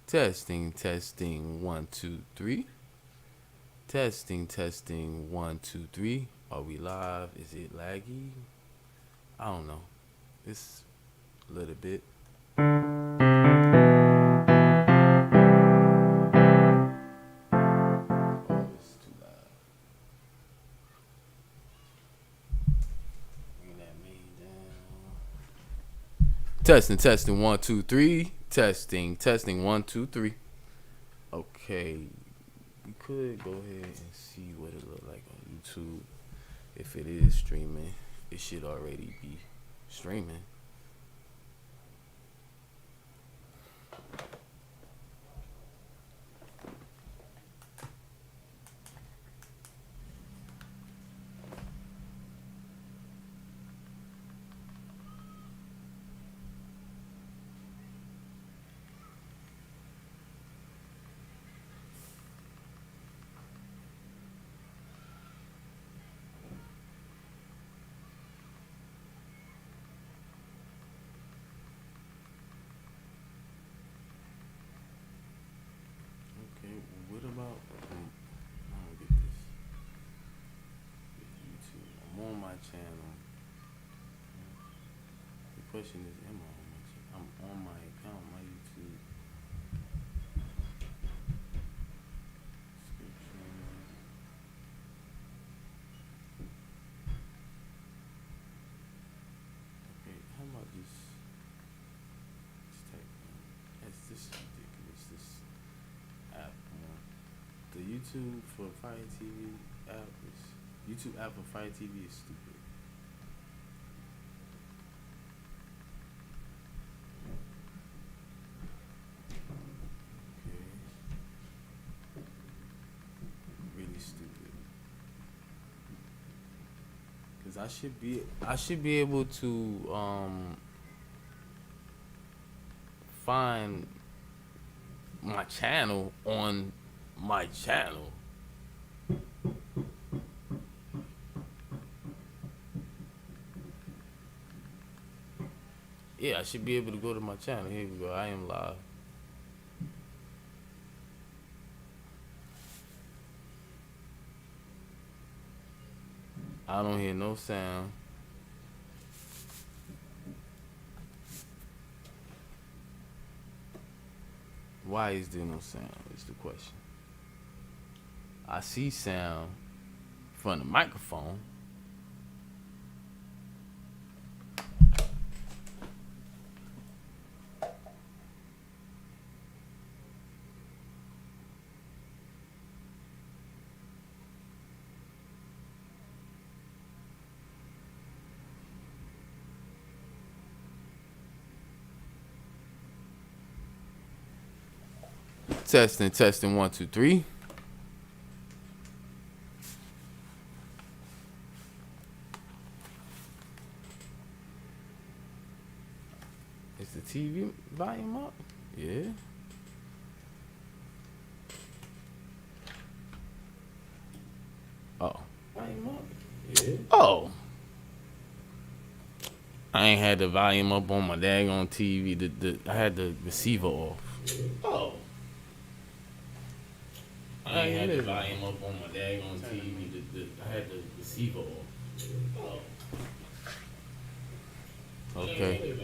Testing, testing, one, two, three. Testing, testing, one, two, three. Are we live? Is it laggy? I don't know. It's a little bit. Oh, it's too loud. Bring that main down. Testing, testing, one, two, three. Testing, testing, one, two, three. Okay, we could go ahead and see what it look like on YouTube. If it is streaming, it should already be streaming. Okay, what about? I don't get this. YouTube. I'm on my channel. The question is, am I on my channel? I'm on my account, my YouTube. Description. Okay, how about this type? That's this is ridiculous. This app one. The YouTube for Fire TV app is YouTube app for Fire TV is stupid. Okay, really stupid. Cause I should be able to find my channel on my channel. Yeah, I should be able to go to my channel. Here we go. I am live. I don't hear no sound. Why is there no sound? Is the question. I see sound from the microphone. Testing, testing, one, two, three. Is the TV volume up? Yeah. Oh. Volume up? Yeah. Oh. I ain't had the volume up on my daggone TV. I had the receiver off. Oh. I ain't had the volume up on my daggone TV. I had the receiver off. Oh. Okay.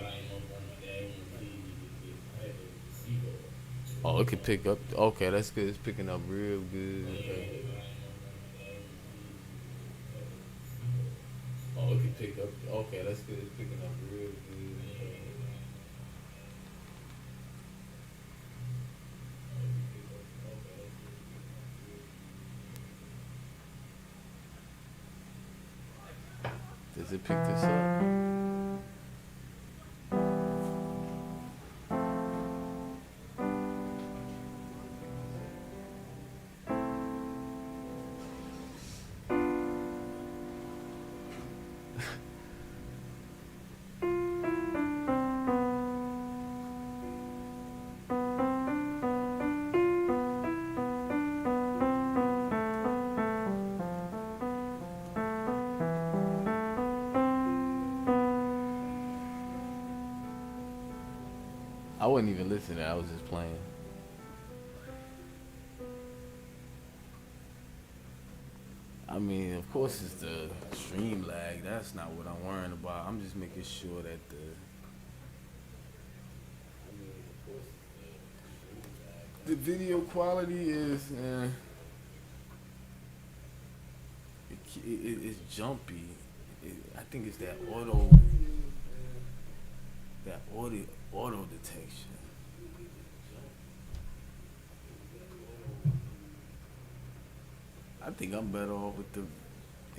Oh, it could pick up. Okay, that's good. It's picking up real good. Okay. Oh, it could pick up. Okay, that's good. It's picking up real good. Okay. Does it pick this up? I wasn't even listening. I was just playing. I mean, of course, it's the stream lag. That's not what I'm worrying about. I'm just making sure that the video quality is it's jumpy. I think it's that auto detection. I think I'm better off with the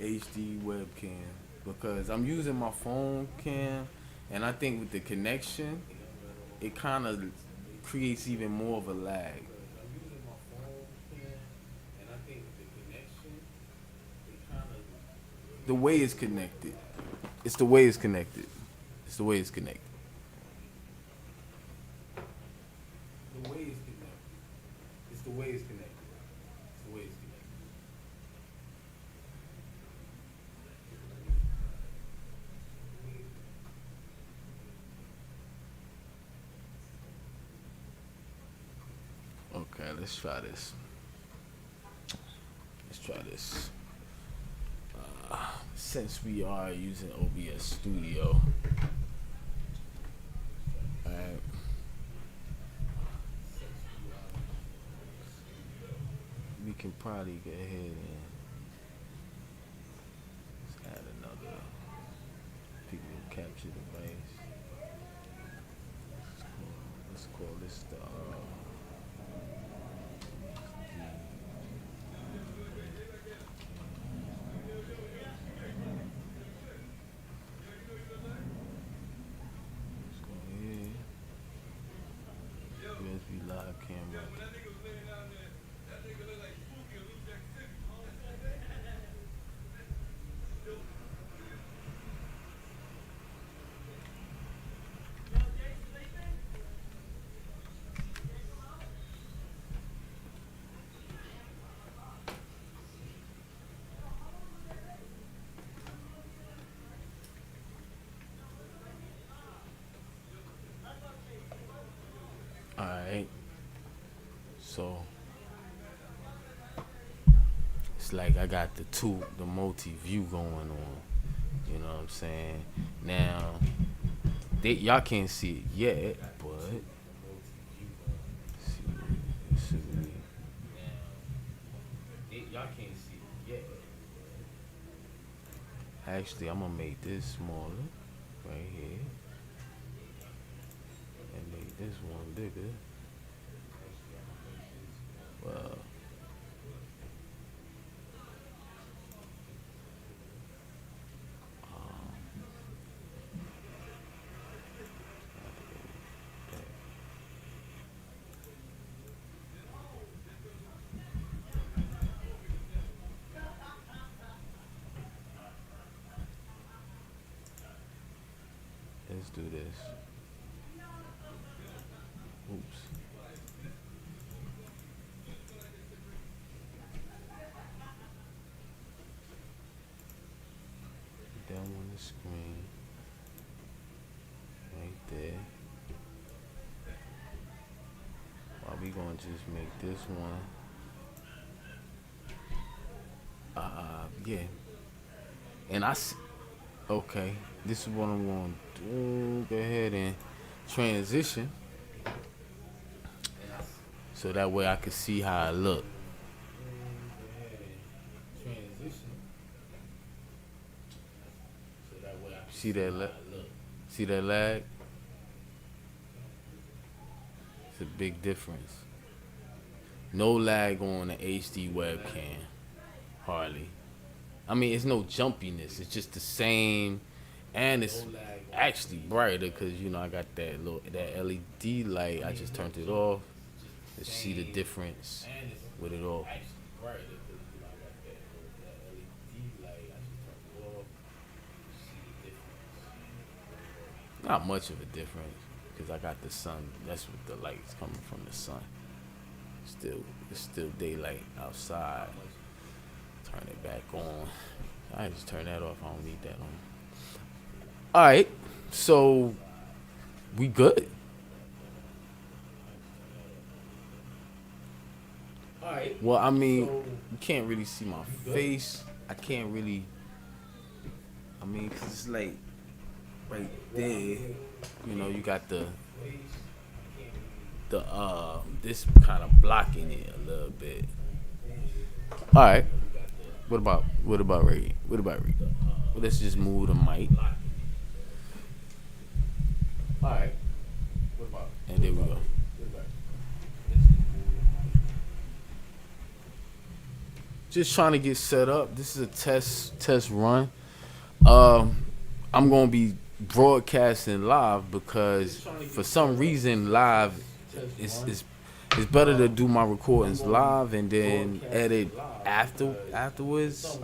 HD webcam because I'm using my phone cam, and I think with the connection, it kind of creates even more of a lag. The way it's connected. It's the way it's connected. It's the way it's connected. The way it's connected. It's the way it's connected. It's the way it's connected. Okay, let's try this. Let's try this. Since we are using OBS Studio, alright, we can probably go ahead and let's add another video capture device. Let's call this the USB live camera. Alright, so it's like I got the multi-view going on. You know what I'm saying? Now, y'all can't see it yet, but y'all can't see it yet. Actually, I'm gonna make this smaller right here. And make this one bigger. Well, let's do this. Oops. Down on the screen. Right there. We gonna just make this one. Yeah. And okay, this is what I'm gonna do. Go ahead and transition. So that way I can see how I look. See that see that lag? It's a big difference. No lag on the HD webcam. Hardly. I mean, it's no jumpiness. It's just the same, and it's actually brighter because I got that LED light. I just turned it off. Let's see the difference with it off. Not much of a difference because I got the sun. That's what the light's coming from, the sun. It's still daylight outside. Turn it back on. I just turn that off. I don't need that on. All right, so we good. All right. Well, I mean, you can't really see my face. I can't really. I mean, 'cause it's like right there. You know, you got the this kind of blocking it a little bit. All right. What about right? What about right? Well, let's just move the mic. All right. And there we go. Just trying to get set up. This is a test run. Um, I'm gonna be broadcasting live because for some reason live is it's better to do my recordings live and then edit afterwards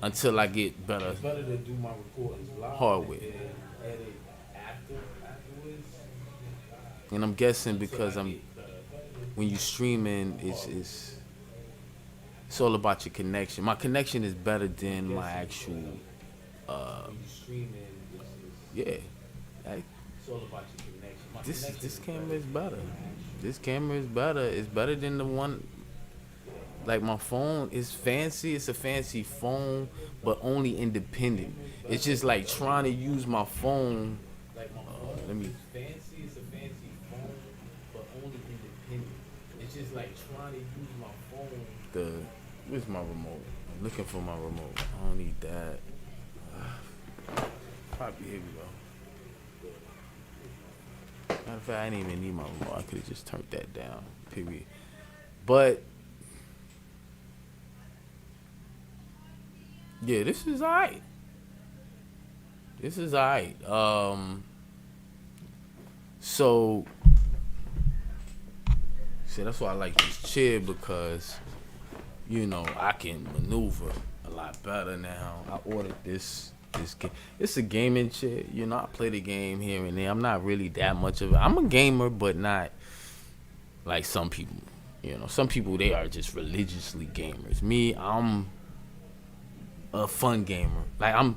until I get better hardware. And I'm guessing because when you streaming, it's all about your connection. My connection is better than my actual uh yeah. Like, this camera is better. This camera is better. It's better than the one. Like my phone is fancy. It's a fancy phone, but only independent. It's just like trying to use my phone. Let me. It's just like trying to use my phone. Where's my remote? I'm looking for my remote. I don't need that. Probably here we go. Matter of fact, I didn't even need my remote. I could have just turned that down. Period. But yeah, this is alright. This is alright. So see, that's why I like this chair because I can maneuver a lot better now. I ordered this game. It's a gaming chair. I play the game here and there. I'm not really that much of it. I'm a gamer, but not like some people. Some people, they are just religiously gamers. Me, I'm a fun gamer. Like I'm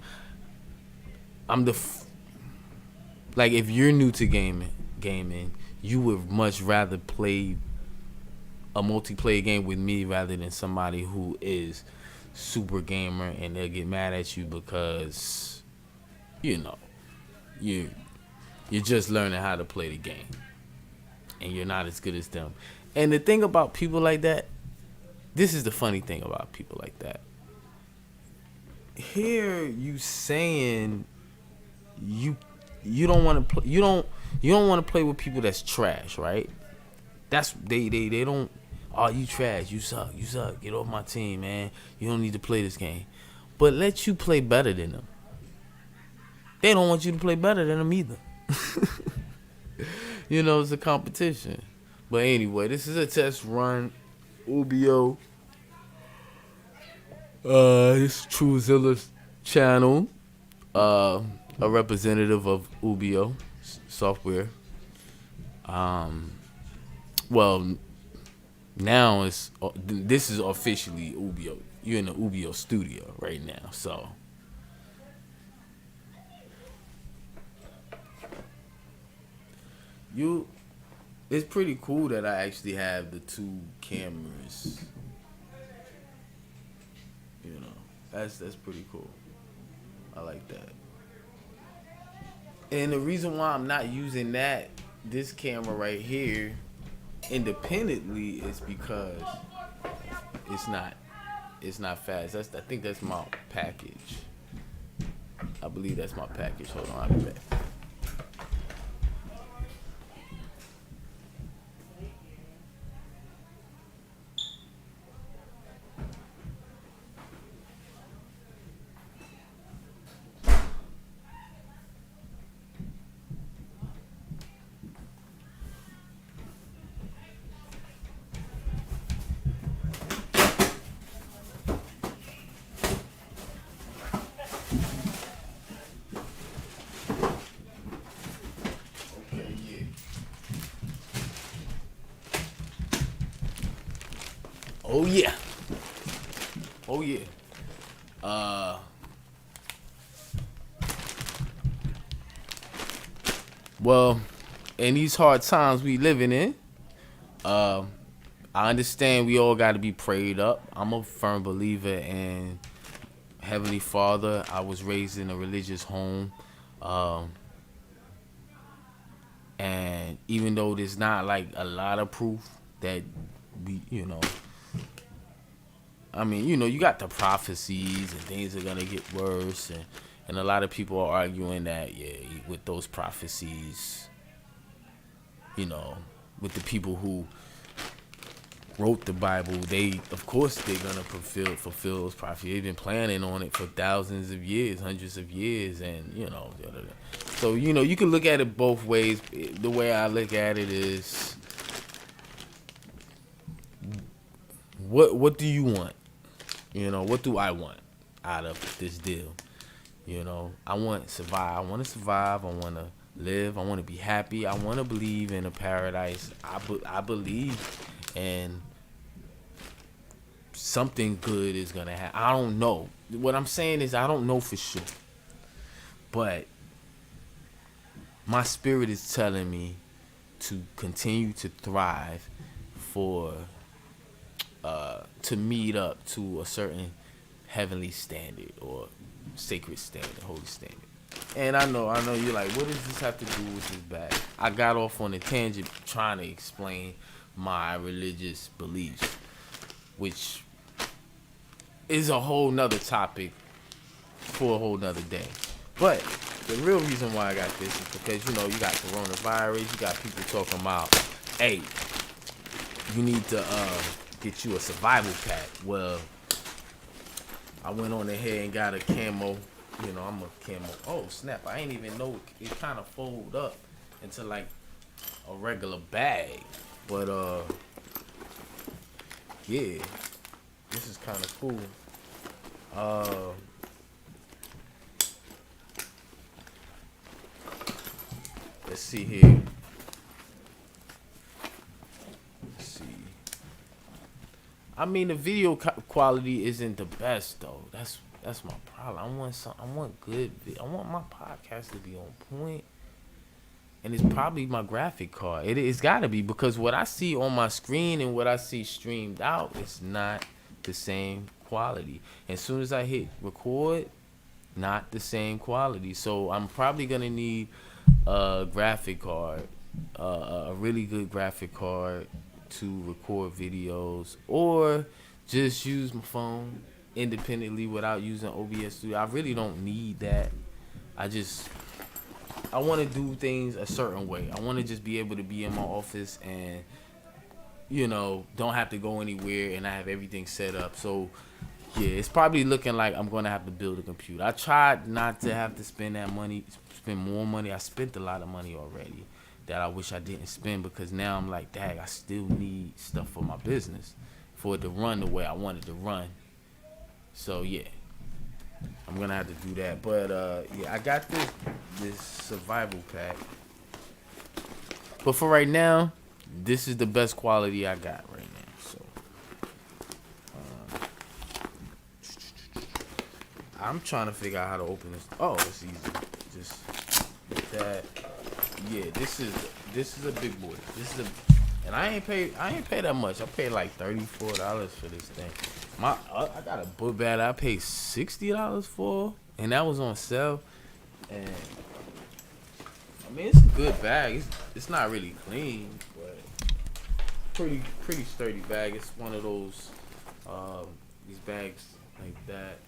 like if you're new to gaming, you would much rather play a multiplayer game with me rather than somebody who is super gamer and they'll get mad at you because you're just learning how to play the game and you're not as good as them. And the thing about people like that, this is the funny thing about people like that. Hear you saying you don't want to play, you don't want to play with people that's trash, right? That's they don't. Oh, you trash. You suck. Get off my team, man. You don't need to play this game. But let you play better than them. They don't want you to play better than them either. It's a competition. But anyway, this is a test run. Ubio. This is Tru Zillah's channel. A representative of Ubio software. Well, now this is officially Ubio. You're in the Ubio studio right now, so it's pretty cool that I actually have the two cameras. That's pretty cool. I like that. And the reason why I'm not using this camera right here independently is because it's not fast. I think that's my package. I believe that's my package. Hold on, I'll be back. Oh yeah. Oh yeah. Well, in these hard times we living in, I understand we all got to be prayed up. I'm a firm believer in Heavenly Father. I was raised in a religious home. Um, and even though there's not like a lot of proof that we, I mean, you got the prophecies and things are gonna get worse, and a lot of people are arguing that with those prophecies, you know, with the people who wrote the Bible, they of course they're gonna fulfill those prophecies. They've been planning on it for thousands of years, hundreds of years, and so you can look at it both ways. The way I look at it is, what do you want? What do I want out of this deal? I want to survive. I want to survive. I want to live. I want to be happy. I want to believe in a paradise. I believe in something good is going to happen. I don't know. What I'm saying is I don't know for sure. But my spirit is telling me to continue to thrive for to meet up to a certain heavenly standard or sacred standard, holy standard. And I know you're like, what does this have to do with this bag? I got off on a tangent trying to explain my religious beliefs, which is a whole nother topic for a whole nother day. But the real reason why I got this is because, you got coronavirus, you got people talking about, hey, you need to get you a survival pack. Well, I went on ahead and got a camo. I'm a camo. Oh, snap. I ain't even know it kind of fold up into like a regular bag. But, yeah, this is kind of cool. Let's see here. I mean, the video quality isn't the best though. That's my problem. I want good. I want my podcast to be on point, and it's probably my graphic card. It's got to be, because what I see on my screen and what I see streamed out is not the same quality. As soon as I hit record, not the same quality. So I'm probably gonna need a graphic card, a really good graphic card to record videos, or just use my phone independently without using OBS Studio. I really don't need that. I want to do things a certain way. I want to just be able to be in my office and don't have to go anywhere, and I have everything set up. So yeah, it's probably looking like I'm gonna have to build a computer. I tried not to have to spend more money. I spent a lot of money already that I wish I didn't spend, because now I'm like, dang, I still need stuff for my business for it to run the way I want it to run. So yeah, I'm gonna have to do that. But yeah, I got this survival pack. But for right now, this is the best quality I got right now. So I'm trying to figure out how to open this. Oh, it's easy. Just that. Yeah, this is a big boy. And I ain't pay that much. I paid like $34 for this thing. I got a book bag I paid $60 for, and that was on sale. And I mean, it's a good bag. It's not really clean, but pretty sturdy bag. It's one of those these bags like that.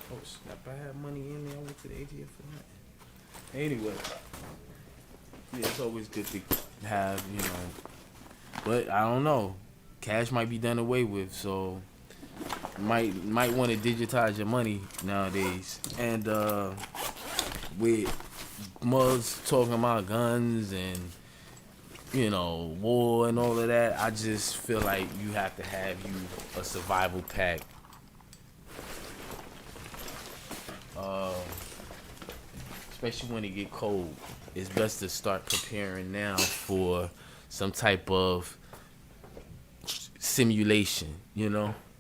Oh snap! I had money in there. I went to the ATM for that. Anyway. Yeah, it's always good to have, but I don't know. Cash might be done away with, so might want to digitize your money nowadays. And with mugs talking about guns and war and all of that, I just feel like you have to have a survival pack. Especially when it get cold. It's best to start preparing now for some type of simulation,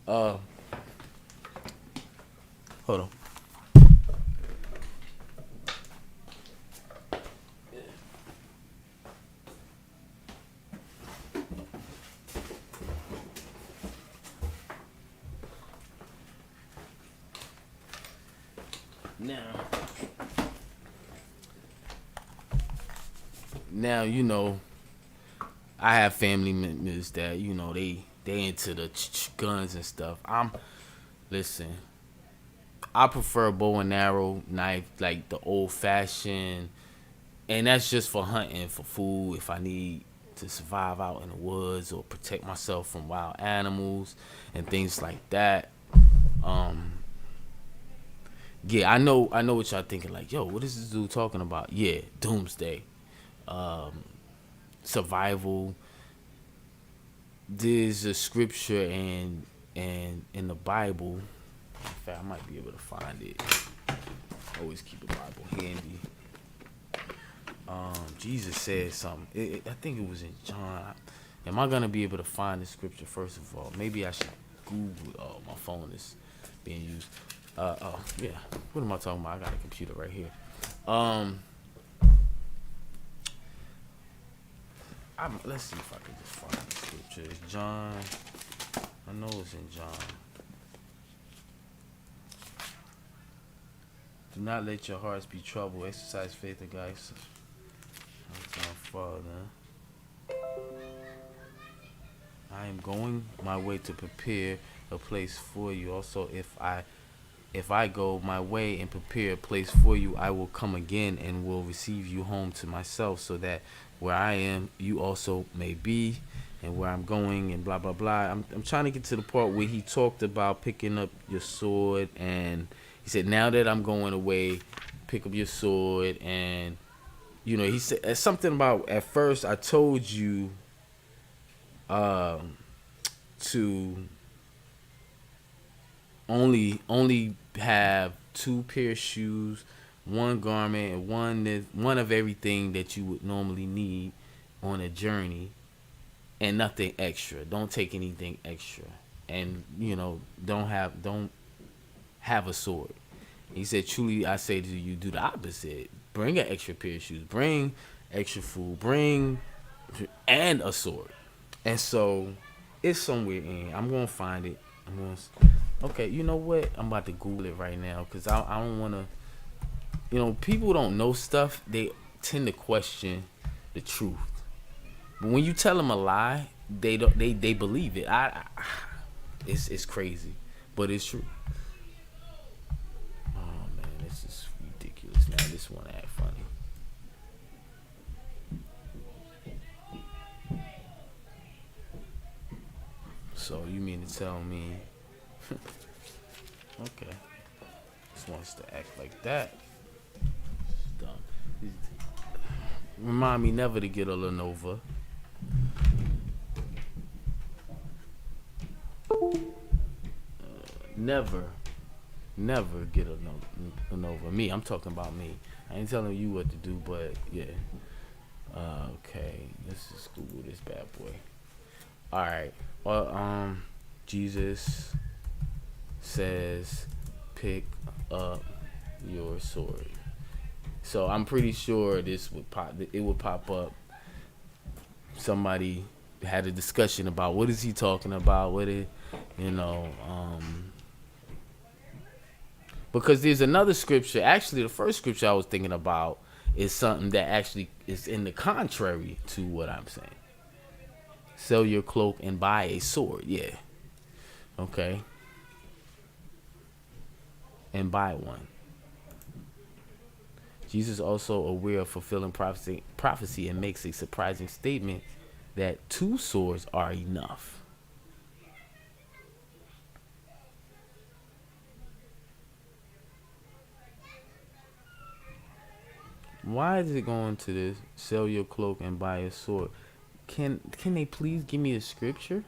Hold on. Now you know I have family members that they into the guns and stuff. Listen. I prefer bow and arrow knife, like the old fashioned, and that's just for hunting, for food. If I need to survive out in the woods or protect myself from wild animals and things like that. Um, yeah, I know what y'all thinking. Like, yo, what is this dude talking about? Yeah, doomsday, um, survival. There's a scripture and in the Bible. In fact, I might be able to find it. Always keep a Bible handy. Jesus said something. I think it was in John. Am I gonna be able to find the scripture first of all? Maybe I should Google. Oh, my phone is being used. Oh yeah. What am I talking about? I got a computer right here. Um, let's see if I can just find the scripture. It's John. I know it's in John. Do not let your hearts be troubled. Exercise faith in God. Father, I am going my way to prepare a place for you. Also, if I go my way and prepare a place for you, I will come again and will receive you home to myself, so that where I am, you also may be, and where I'm going, and blah blah blah. I'm trying to get to the part where he talked about picking up your sword, and he said, now that I'm going away, pick up your sword. And he said something about, at first I told you to only have two pair of shoes, one garment, and one of everything that you would normally need on a journey, and nothing extra. Don't take anything extra, and don't have a sword. He said, truly I say to you, do the opposite. Bring an extra pair of shoes, bring extra food, and a sword. And so it's somewhere in. I'm gonna find it. Okay, you know what? I'm about to Google it right now, because I don't want to. People don't know stuff. They tend to question the truth. But when you tell them a lie, they believe it. It's crazy, but it's true. Oh man, this is ridiculous. Now this one act funny. So you mean to tell me? Okay, this wants to act like that. It's dumb. Remind me never to get a Lenovo. Never get a Lenovo. Me, I'm talking about me. I ain't telling you what to do, but yeah. Okay, let's just Google this bad boy. All right. Well, Jesus says, pick up your sword. So I'm pretty sure this would pop. It would pop up. Somebody had a discussion about what is he talking about. Because there's another scripture. Actually, the first scripture I was thinking about is something that actually is in the contrary to what I'm saying. Sell your cloak and buy a sword. Yeah. Okay. And buy one. Jesus also aware of fulfilling prophecy and makes a surprising statement that 2 swords are enough. Why is it going to this? Sell your cloak and buy a sword. Can they please give me a scripture?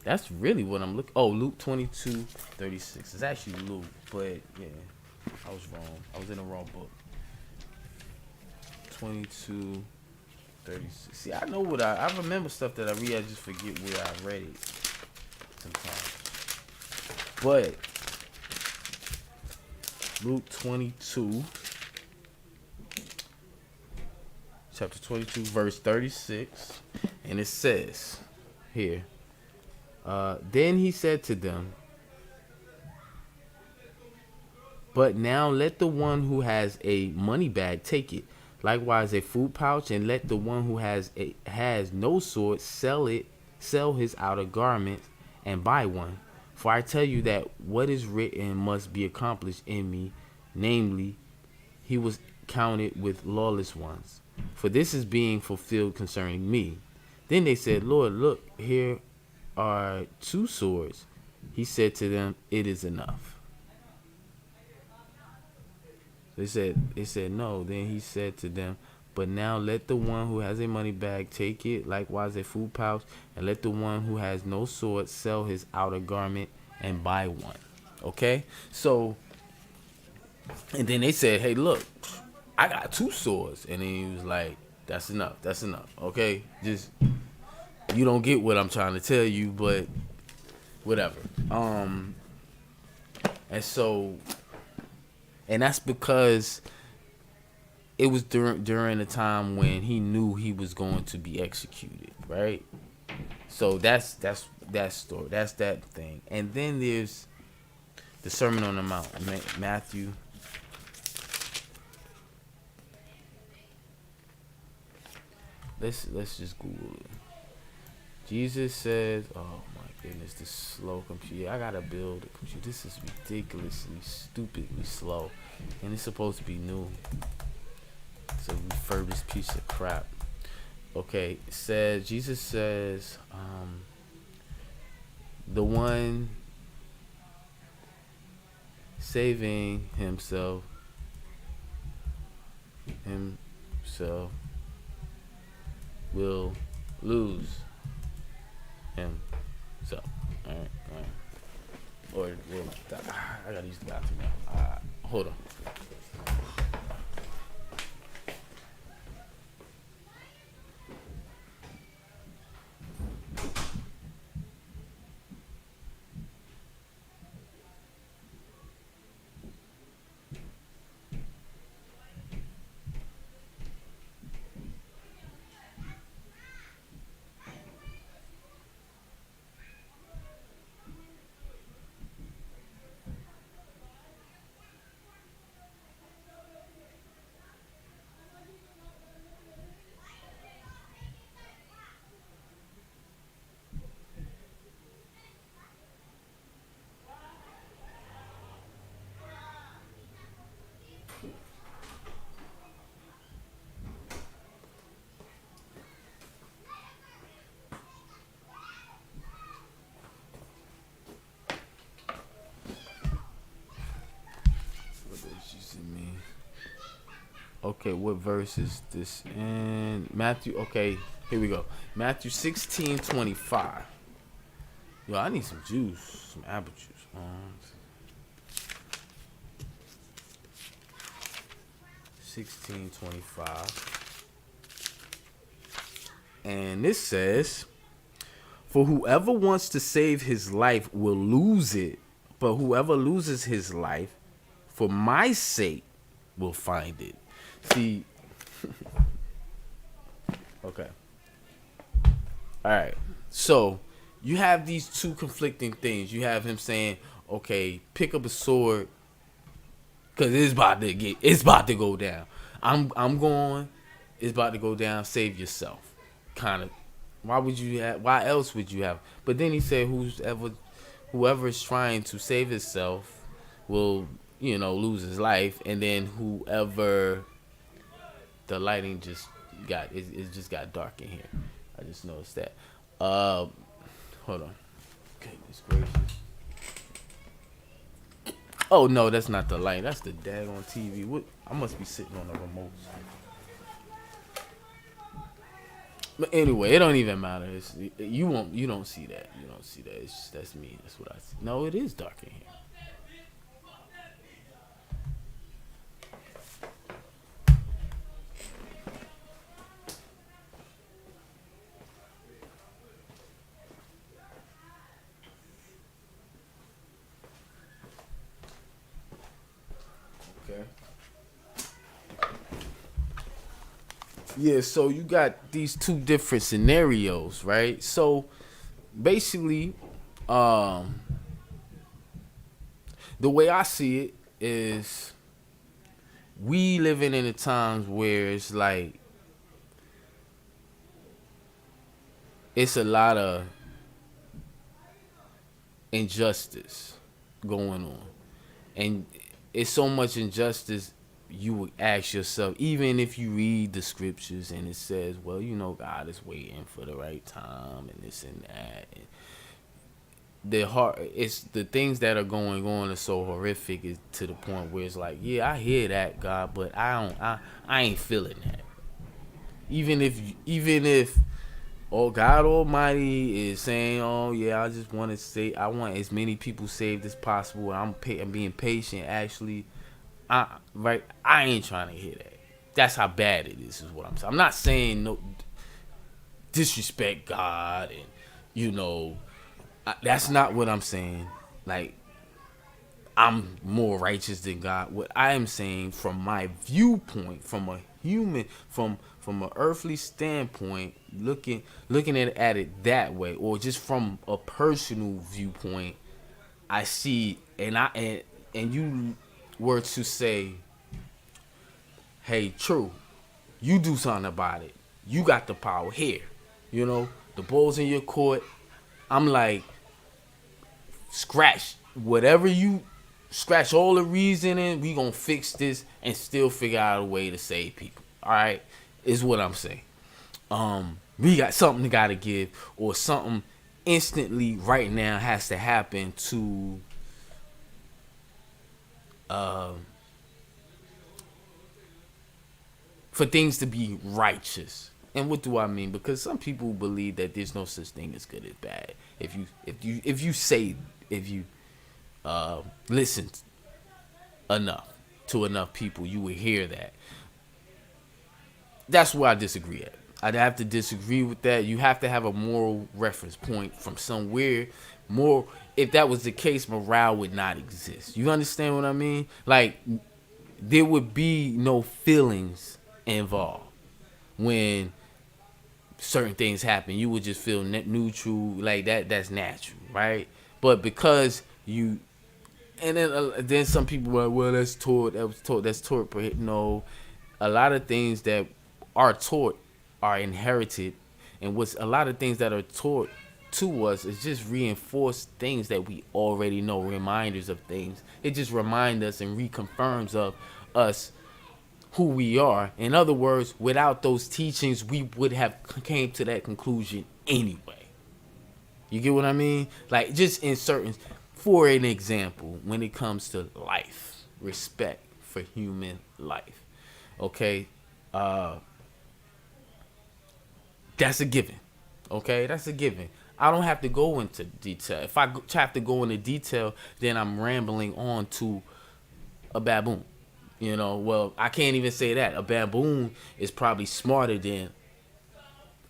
That's really what I'm looking. Oh, Luke 22:36. It's actually Luke, but yeah, I was wrong. I was in the wrong book. 22:36. See, I know what I remember stuff that I read. I just forget where I read it sometimes. But Luke 22. Chapter 22, verse 36, and it says here, then he said to them, But now let the one who has a money bag take it. Likewise a food pouch, and let the one who has no sword sell his outer garment and buy one. For I tell you that what is written must be accomplished in me, namely, he was counted with lawless ones. For this is being fulfilled concerning me. Then they said, Lord, look, here are two swords. He said to them, it is enough. They said no. Then he said to them, but now let the one who has a money bag take it, likewise a food pouch, and let the one who has no sword sell his outer garment and buy one. Okay? So, and then they said, hey, look, I got two swords. And then he was like, that's enough. That's enough. Okay? Just, you don't get what I'm trying to tell you, but whatever. And so, and that's because it was during the time when he knew he was going to be executed, right? So that's that story. That's that thing. And then there's the Sermon on the Mount, Matthew. Let's just Google it. Jesus says, "Oh my goodness, this slow computer. I gotta build a computer. This is ridiculously, stupidly slow, and it's supposed to be new. It's a refurbished piece of crap." Okay, Jesus says, the one saving himself will lose himself. All right. Or I gotta use the bathroom now. Hold on. Okay, what verse is this in? Matthew. Okay, here we go. Matthew 16:25. Yo, I need some juice, some apple juice. 16:25. And this says, "For whoever wants to save his life will lose it, but whoever loses his life for my sake will find it." See, okay. All right. So you have these two conflicting things. You have him saying, "Okay, pick up a sword, cause it's about to go down. I'm going. It's about to go down. Save yourself." Kind of. Why else would you have? But then he said, whoever is trying to save himself will, lose his life, and then whoever. The lighting just got dark in here. I just noticed that. Hold on. Goodness gracious. Oh no, that's not the light. That's the daggone TV. What? I must be sitting on a remote. But anyway, it don't even matter. You don't see that. You don't see that. That's me. That's what I see. No, it is dark in here. Yeah, so you got these two different scenarios, right? So basically, the way I see it is we living in the times where it's like it's a lot of injustice going on, and it's so much injustice. You would ask yourself, even if you read the scriptures and it says, well, God is waiting for the right time and this and that. And it's the things that are going on are so horrific, is to the point where it's like, yeah, I hear that, God, but I ain't feeling that. Even if oh, God Almighty is saying, oh yeah, I want as many people saved as possible. I'm being patient. Actually, I ain't trying to hear that. That's how bad it is what I'm saying. I'm not saying no disrespect God, and that's not what I'm saying. Like, I'm more righteous than God. What I am saying, from my viewpoint, from a human, from an earthly standpoint, looking at it that way, or just from a personal viewpoint, I see, and you were to say, hey, Tru, you do something about it. You got the power here. The ball's in your court. I'm like, scratch all the reasoning. We gonna fix this and still figure out a way to save people. All right, is what I'm saying. We got something to gotta give, or something instantly right now has to happen to for things to be righteous. And what do I mean? Because some people believe that there's no such thing as good as bad. If you listen enough to enough people, you would hear that. That's where I disagree at. I'd have to disagree with that. You have to have a moral reference point from somewhere. More, if that was the case, morale would not exist. You understand what I mean? Like, there would be no feelings involved when certain things happen. You would just feel neutral, like that. That's natural, right? But because you, and then some people are like, well, that's taught. That's taught. But no, a lot of things that are taught are inherited, and what's a lot of things that are taught to us is just reinforced things that we already know, reminders of things. It just reminds us and reconfirms of us who we are. In other words, without those teachings, we would have came to that conclusion anyway. You get what I mean? Like, just in certain, for an example, when it comes to life, respect for human life, okay, that's a given. Okay, that's a given. I don't have to go into detail. If I have to go into detail, then I'm rambling on to a baboon. Well, I can't even say that. A baboon is probably smarter than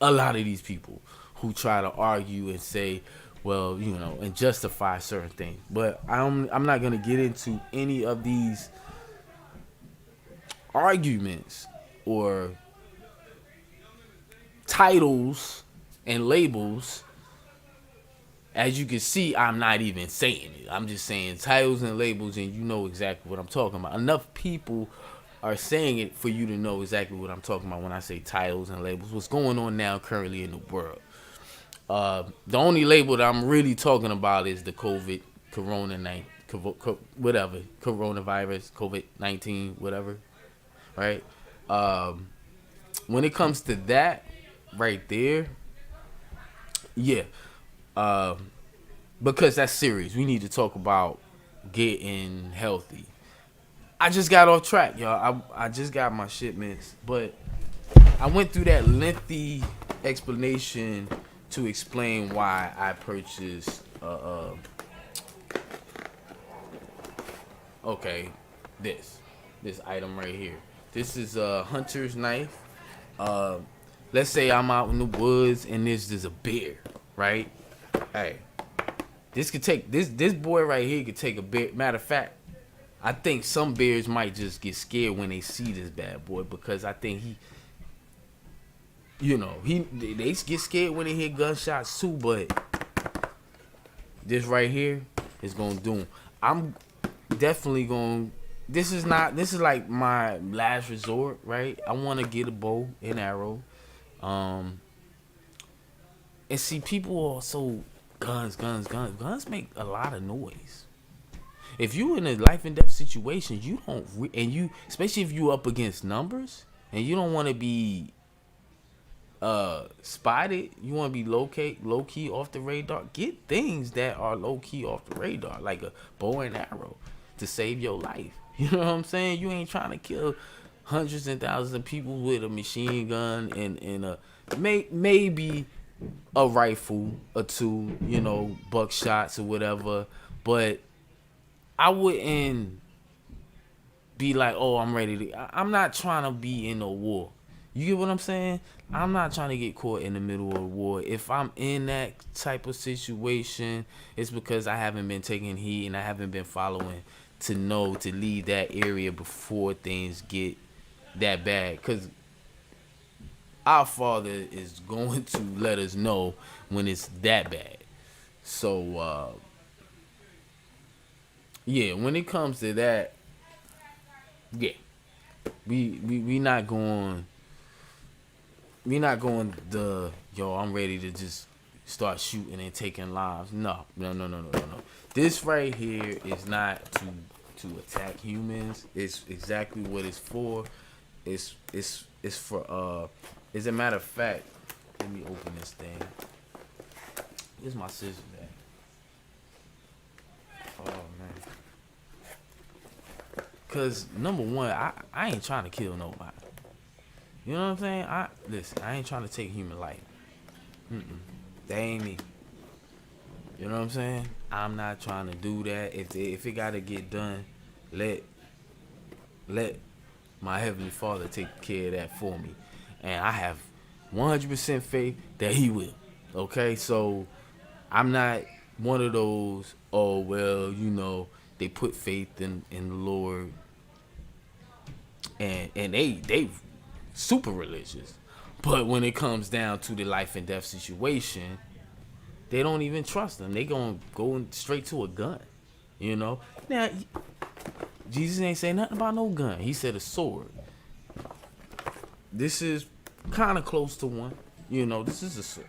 a lot of these people who try to argue and say, well, and justify certain things. But I'm not going to get into any of these arguments or titles and labels. As you can see, I'm not even saying it. I'm just saying titles and labels, and you know exactly what I'm talking about. Enough people are saying it for you to know exactly what I'm talking about when I say titles and labels. What's going on now currently in the world. The only label that I'm really talking about is the coronavirus, COVID-19, whatever, right? When it comes to that right there, yeah. Because that's serious. We need to talk about getting healthy. I just got off track, y'all. I just got my shipments, but I went through that lengthy explanation to explain why I purchased this item right here. This is a hunter's knife. Let's say I'm out in the woods and there's a bear, right? Hey, this could take this boy right here could take a bear. Matter of fact, I think some bears might just get scared when they see this bad boy, because I think they get scared when they hear gunshots too. But this right here is gonna do 'em. I'm definitely gonna This is like my last resort, right? I want to get a bow and arrow. Um, and see, people are so guns make a lot of noise. If you in a life and death situation, you don't and you, especially if you up against numbers and you don't want to be spotted, you want to be low key off the radar. Get things that are low key off the radar, like a bow and arrow, to save your life. You know what I'm saying? You ain't trying to kill hundreds and thousands of people with a machine gun and a maybe a rifle or two, you know, buckshots or whatever. But I wouldn't be like, oh, I'm ready to. I'm not trying to be in a war. You get what I'm saying? I'm not trying to get caught in the middle of a war. If I'm in that type of situation, it's because I haven't been taking heed and I haven't been following to know to leave that area before things get that bad. Because our Father is going to let us know when it's that bad. So, yeah, when it comes to that, yeah, we not going. We not going the yo. I'm ready to just start shooting and taking lives. No. This right here is not to attack humans. It's exactly what it's for. It's for as a matter of fact, let me open this thing. Where's my scissors at? Oh man. Cause number one, I ain't trying to kill nobody. You know what I'm saying? Listen, I ain't trying to take human life. That ain't me. You know what I'm saying? I'm not trying to do that. If it gotta get done, let my heavenly Father take care of that for me, and I have 100% faith that He will. Okay, so I'm not one of those. Oh well, you know they put faith in the Lord, and they super religious, but when it comes down to the life and death situation, they don't even trust them. They gonna go straight to a gun. You know. Now, Jesus ain't say nothing about no gun. He said a sword. This is kind of close to one. You know, this is a sword.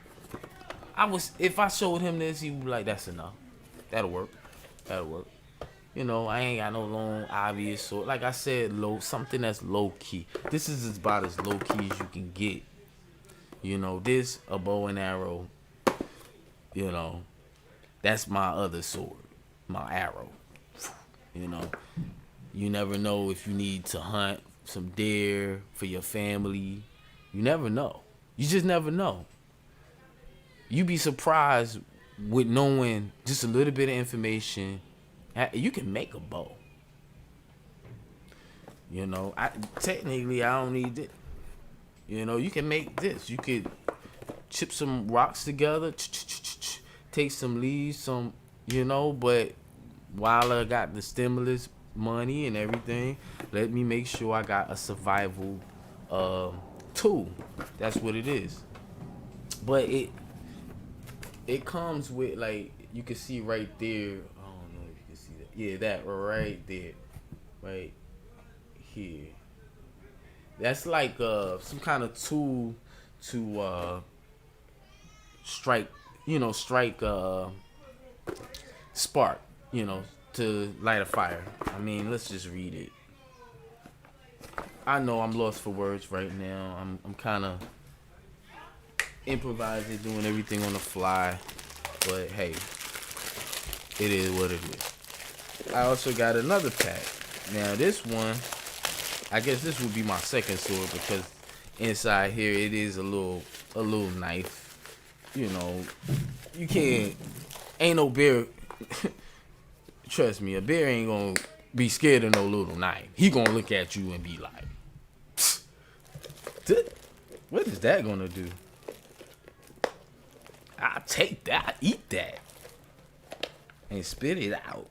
If I showed him this, he would be like, "That's enough. That'll work. That'll work." You know, I ain't got no long, obvious sword. Like I said, something that's low key. This is about as low key as you can get. You know, this a bow and arrow. You know, that's my other sword, my arrow. You know, you never know if you need to hunt some deer for your family. You never know. You just never know. You be surprised with knowing just a little bit of information. You can make a bow. You know, technically I don't need it. You know, you can make this. You could chip some rocks together, take some leaves, you know, but while I got the stimulus money and everything, let me make sure I got a survival tool. That's what it is. But it comes with, like, you can see right there. I don't know if you can see that. Yeah, that right there. Right here. That's like some kind of tool to strike, spark, to light a fire. I mean, let's just read it. I know I'm lost for words right now. I'm kind of improvising, doing everything on the fly, but hey, it is what it is. I also got another pack. Now this one, I guess this would be my second sword, because inside here it is a little knife. You know, you can't. Ain't no bear. Trust me, a bear ain't gonna be scared of no little knife. He gonna look at you and be like, "What is that gonna do? I'll take that, eat that, and spit it out."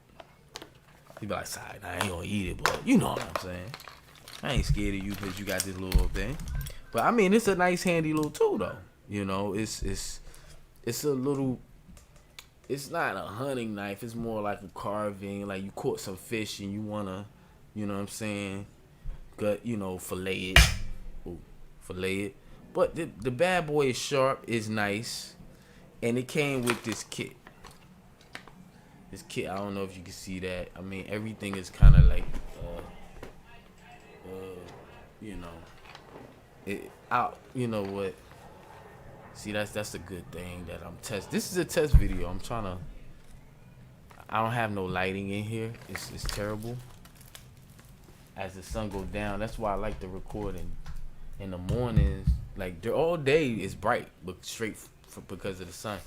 He be like, "Sorry, I ain't gonna eat it, but you know what I'm saying. I ain't scared of you because you got this little thing." But I mean, it's a nice, handy little tool, though. You know, it's a little. It's not a hunting knife. It's more like a carving. Like you caught some fish and you wanna, You know what I'm saying? Gut, fillet it. Ooh, fillet it. But the bad boy is sharp, is nice, and it came with this kit. This kit, I don't know if you can see that. I mean, everything is kind of like, you know, it out. You know what? See, that's a good thing that I'm test. This is a test video. I'm trying to. I don't have no lighting in here. It's terrible. As the sun go down, that's why I like to record in the mornings. Like all day is bright, but straight because of the sun.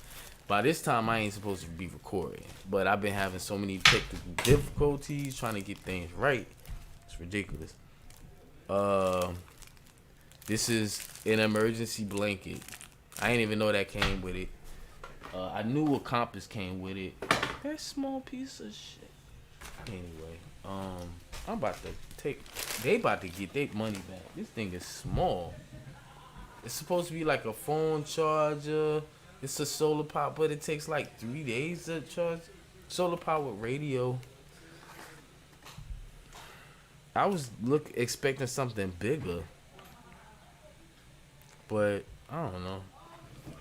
By this time, I ain't supposed to be recording, but I've been having so many technical difficulties trying to get things right. It's ridiculous. Uh, this is an emergency blanket. I didn't even know that came with it. I knew a compass came with it. That small piece of shit. Anyway, I'm about to take. They about to get their money back. This thing is small. It's supposed to be like a phone charger. It's a solar power, but it takes like 3 days to charge. Solar powered radio. I was expecting something bigger, but I don't know.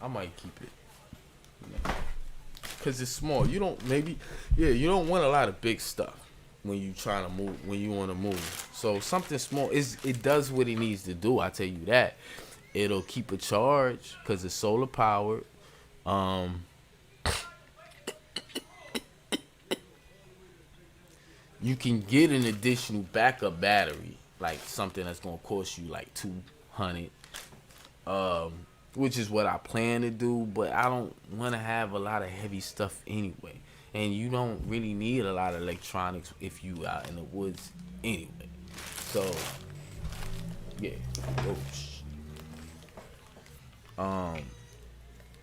I might keep it because it's small. You don't you don't want a lot of big stuff when you trying to move, when you want to move. So something small it does what it needs to do. I tell you that. It'll keep a charge because it's solar powered. You can get an additional backup battery, like something that's gonna cost you like 200, which is what I plan to do. But I don't want to have a lot of heavy stuff anyway, and you don't really need a lot of electronics if you out in the woods anyway. So yeah,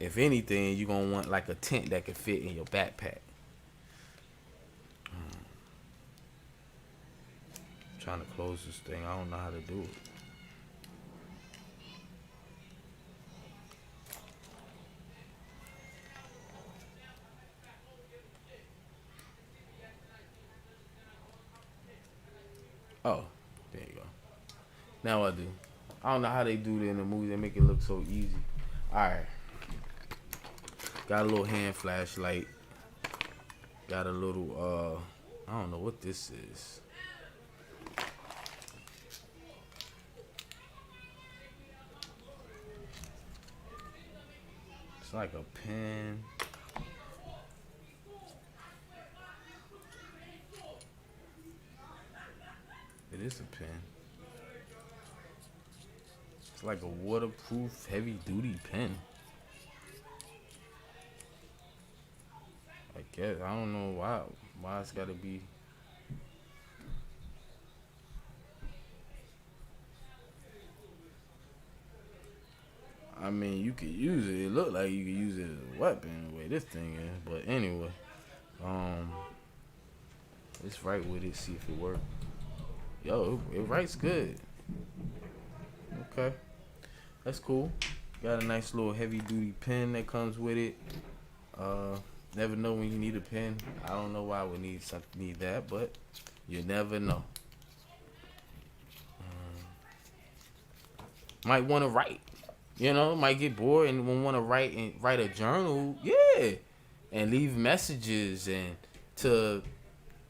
if anything, you're gonna want like a tent that can fit in your backpack. Trying to close this thing. I don't know how to do it. Oh, there you go. Now I do. I don't know how they do it in the movie. They make it look so easy. Alright. Got a little hand flashlight. Got a little, I don't know what this is. It's like a pen. It is a pen. It's like a waterproof, heavy-duty pen. I guess. I don't know why it's gotta be. I mean, you could use it. It looked like you could use it as a weapon the way this thing is. But anyway, let's write with it, see if it works. Yo, it writes good. Okay, that's cool. Got a nice little heavy duty pen that comes with it. Never know when you need a pen. I don't know why I would need that, but you never know. Might want to write. Might get bored and want to write a journal. Yeah, and leave messages and to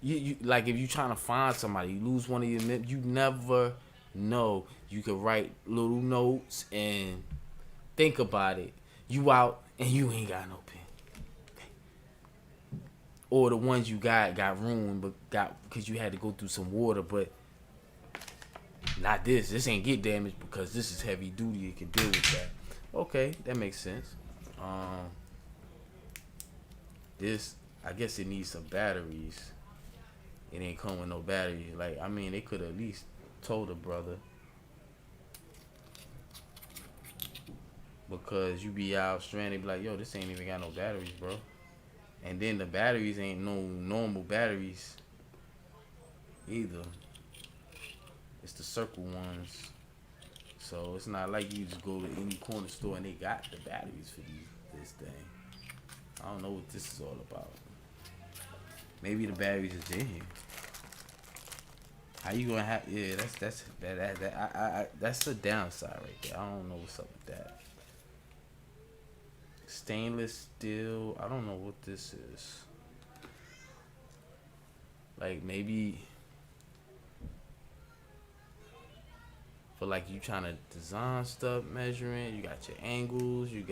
you like if you trying to find somebody, you lose one of your you never know. You could write little notes and think about it. You out and you ain't got no pen. Or the ones you got ruined, but because you had to go through some water, but not this. This ain't get damaged because this is heavy duty. It can deal with that. Okay, that makes sense. This, I guess it needs some batteries. It ain't come with no batteries. Like, I mean, they could at least told the brother. Because you be out stranded, be like, yo, this ain't even got no batteries, bro. And then the batteries ain't no normal batteries either. It's the circle ones. So it's not like you just go to any corner store and they got the batteries for this thing. I don't know what this is all about. Maybe the batteries is in here. How you gonna have? Yeah, that's the downside right there. I don't know what's up with that. Stainless steel. I don't know what this is. Like maybe for like you trying to design stuff, measuring. You got your angles. You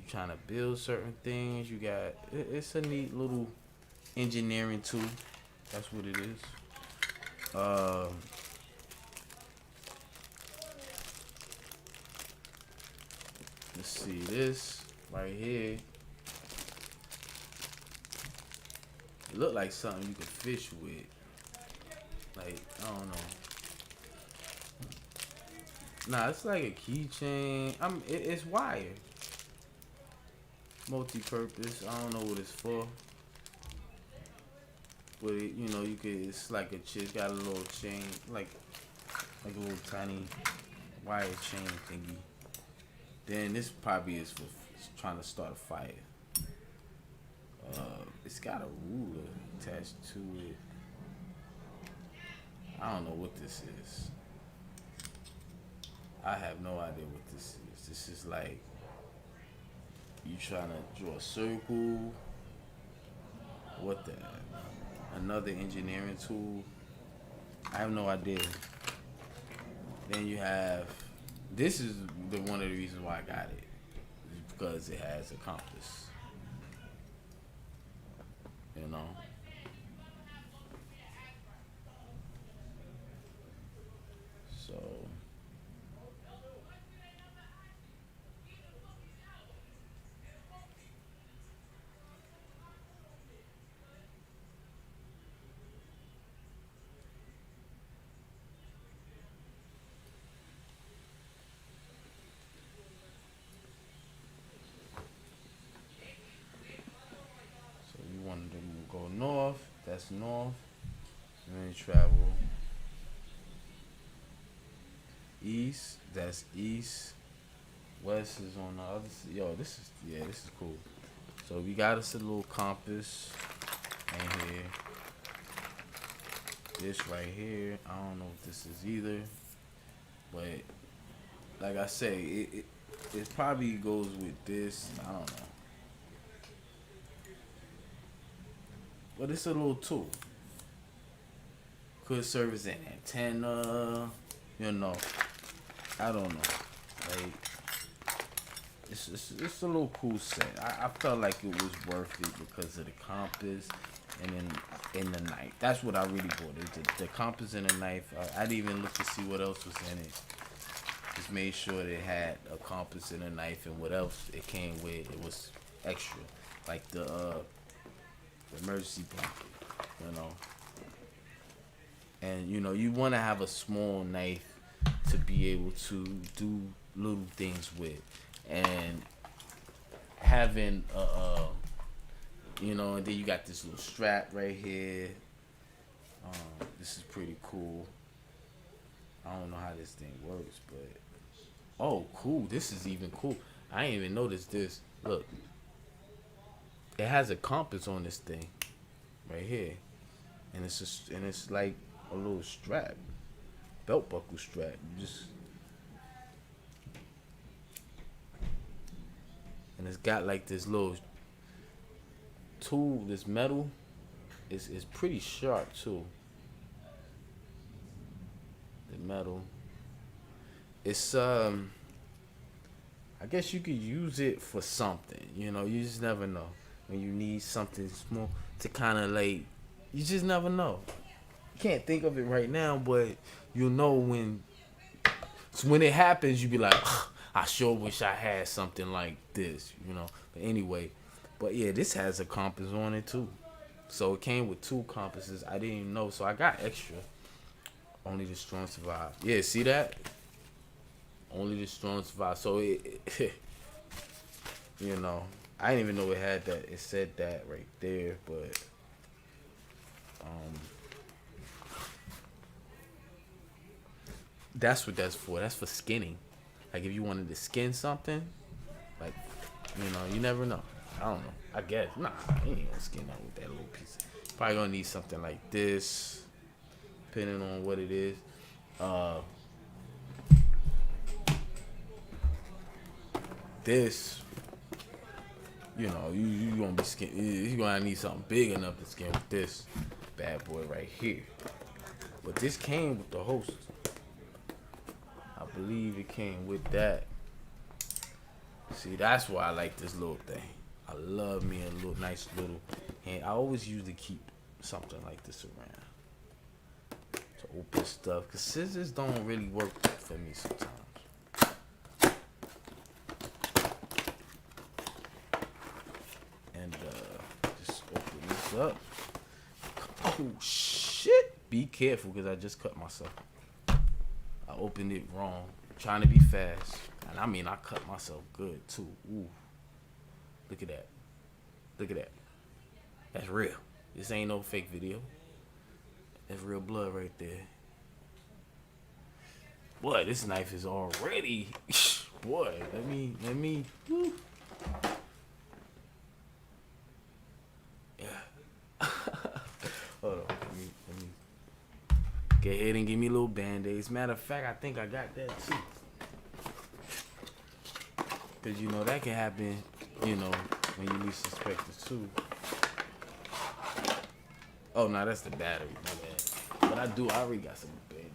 trying to build certain things. You got. It's a neat little engineering tool. That's what it is. Um, let's see this right here. It look like something you could fish with. Like I don't know. Nah, it's like a keychain. It's wired, multi-purpose. I don't know what it's for, but you could. It's like a It's got a little chain, like a little tiny wire chain thingy. Then this probably is for trying to start a fire. It's got a ruler attached to it. I don't know what this is. I have no idea what this is. This is like you trying to draw a circle. What the? Another engineering tool. I have no idea. Then you have. This is one of the reasons why I got it. Because it has a compass. You know. So. So you want to go north. That's north. And then you travel east. That's east. West is on the other side. Yo, this is cool. So we got us a little compass right here. This right here, I don't know what this is either, but like I say, it probably goes with this. I don't know, but it's a little tool. Could serve as an antenna. You know, I don't know. Like it's a little cool set. I felt like it was worth it because of the compass and then in the knife. That's what I really bought. The compass and the knife. I didn't even look to see what else was in it. Just made sure they had a compass and a knife and what else it came with. It was extra, like the emergency blanket. You know, and you want to have a small knife to be able to do little things with, and having and then you got this little strap right here. This is pretty cool. I don't know how this thing works, but oh, cool. This is even cool. I ain't even noticed this. Look, it has a compass on this thing right here, and it's like a little strap, belt buckle strap. And it's got like this little tool, this metal. Is pretty sharp too. The metal. It's I guess you could use it for something. You just never know when you need something small to kind of like. You just never know. You can't think of it right now, but you'll know when. So when it happens, you be like, I sure wish I had something like this. But anyway, but yeah, this has a compass on it too. So it came with two compasses. I didn't even know, so I got extra. Only the strong survive. Yeah, see that? Only the strong survive. So I didn't even know it had that. It said that right there, but that's what that's for. That's for skinning. Like if you wanted to skin something, like you never know. I don't know. I guess. Nah, you ain't gonna skin that with that little piece. Probably gonna need something like this. depending on what it is. Uh, this, you gonna be skin. You gonna need something big enough to skin with this bad boy right here. But this came with the host. I believe it came with that. See, that's why I like this little thing. I love me a little nice little hand. I always usually keep something like this around to open stuff, because scissors don't really work for me sometimes. And just open this up. Oh shit! Be careful, because I just cut myself. I opened it wrong, trying to be fast, and I mean I cut myself good too. Ooh, look at that! Look at that! That's real. This ain't no fake video. That's real blood right there. Boy, this knife is already. Boy, let me. Woo. Yeah. Hold on. Let me go ahead and give me a little band-aids. Matter of fact, I think I got that too. Because, that can happen, when you least suspect it too. Oh, no, that's the battery. My bad. But I already got some band-aids.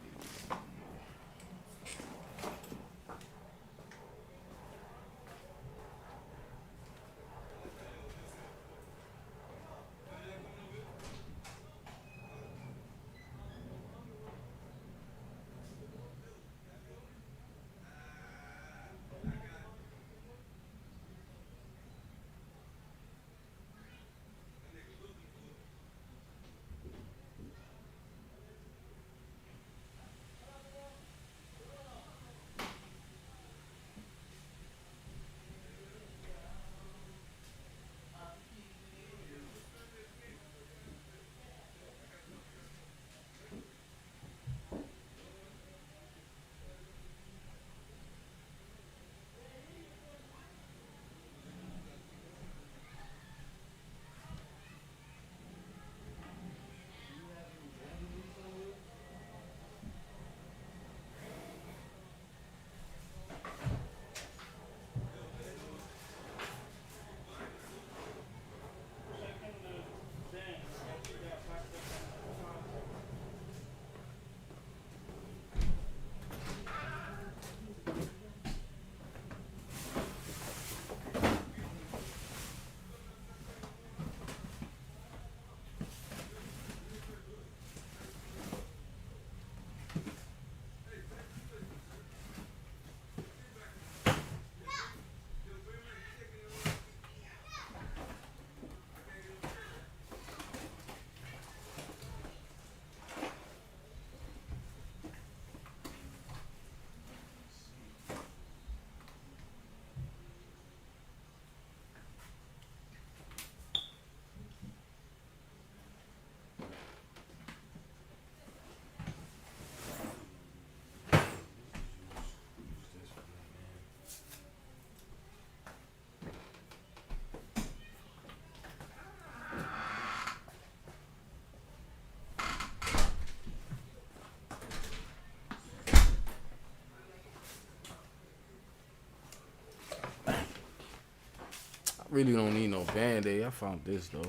Really don't need no band-aid. I found this though.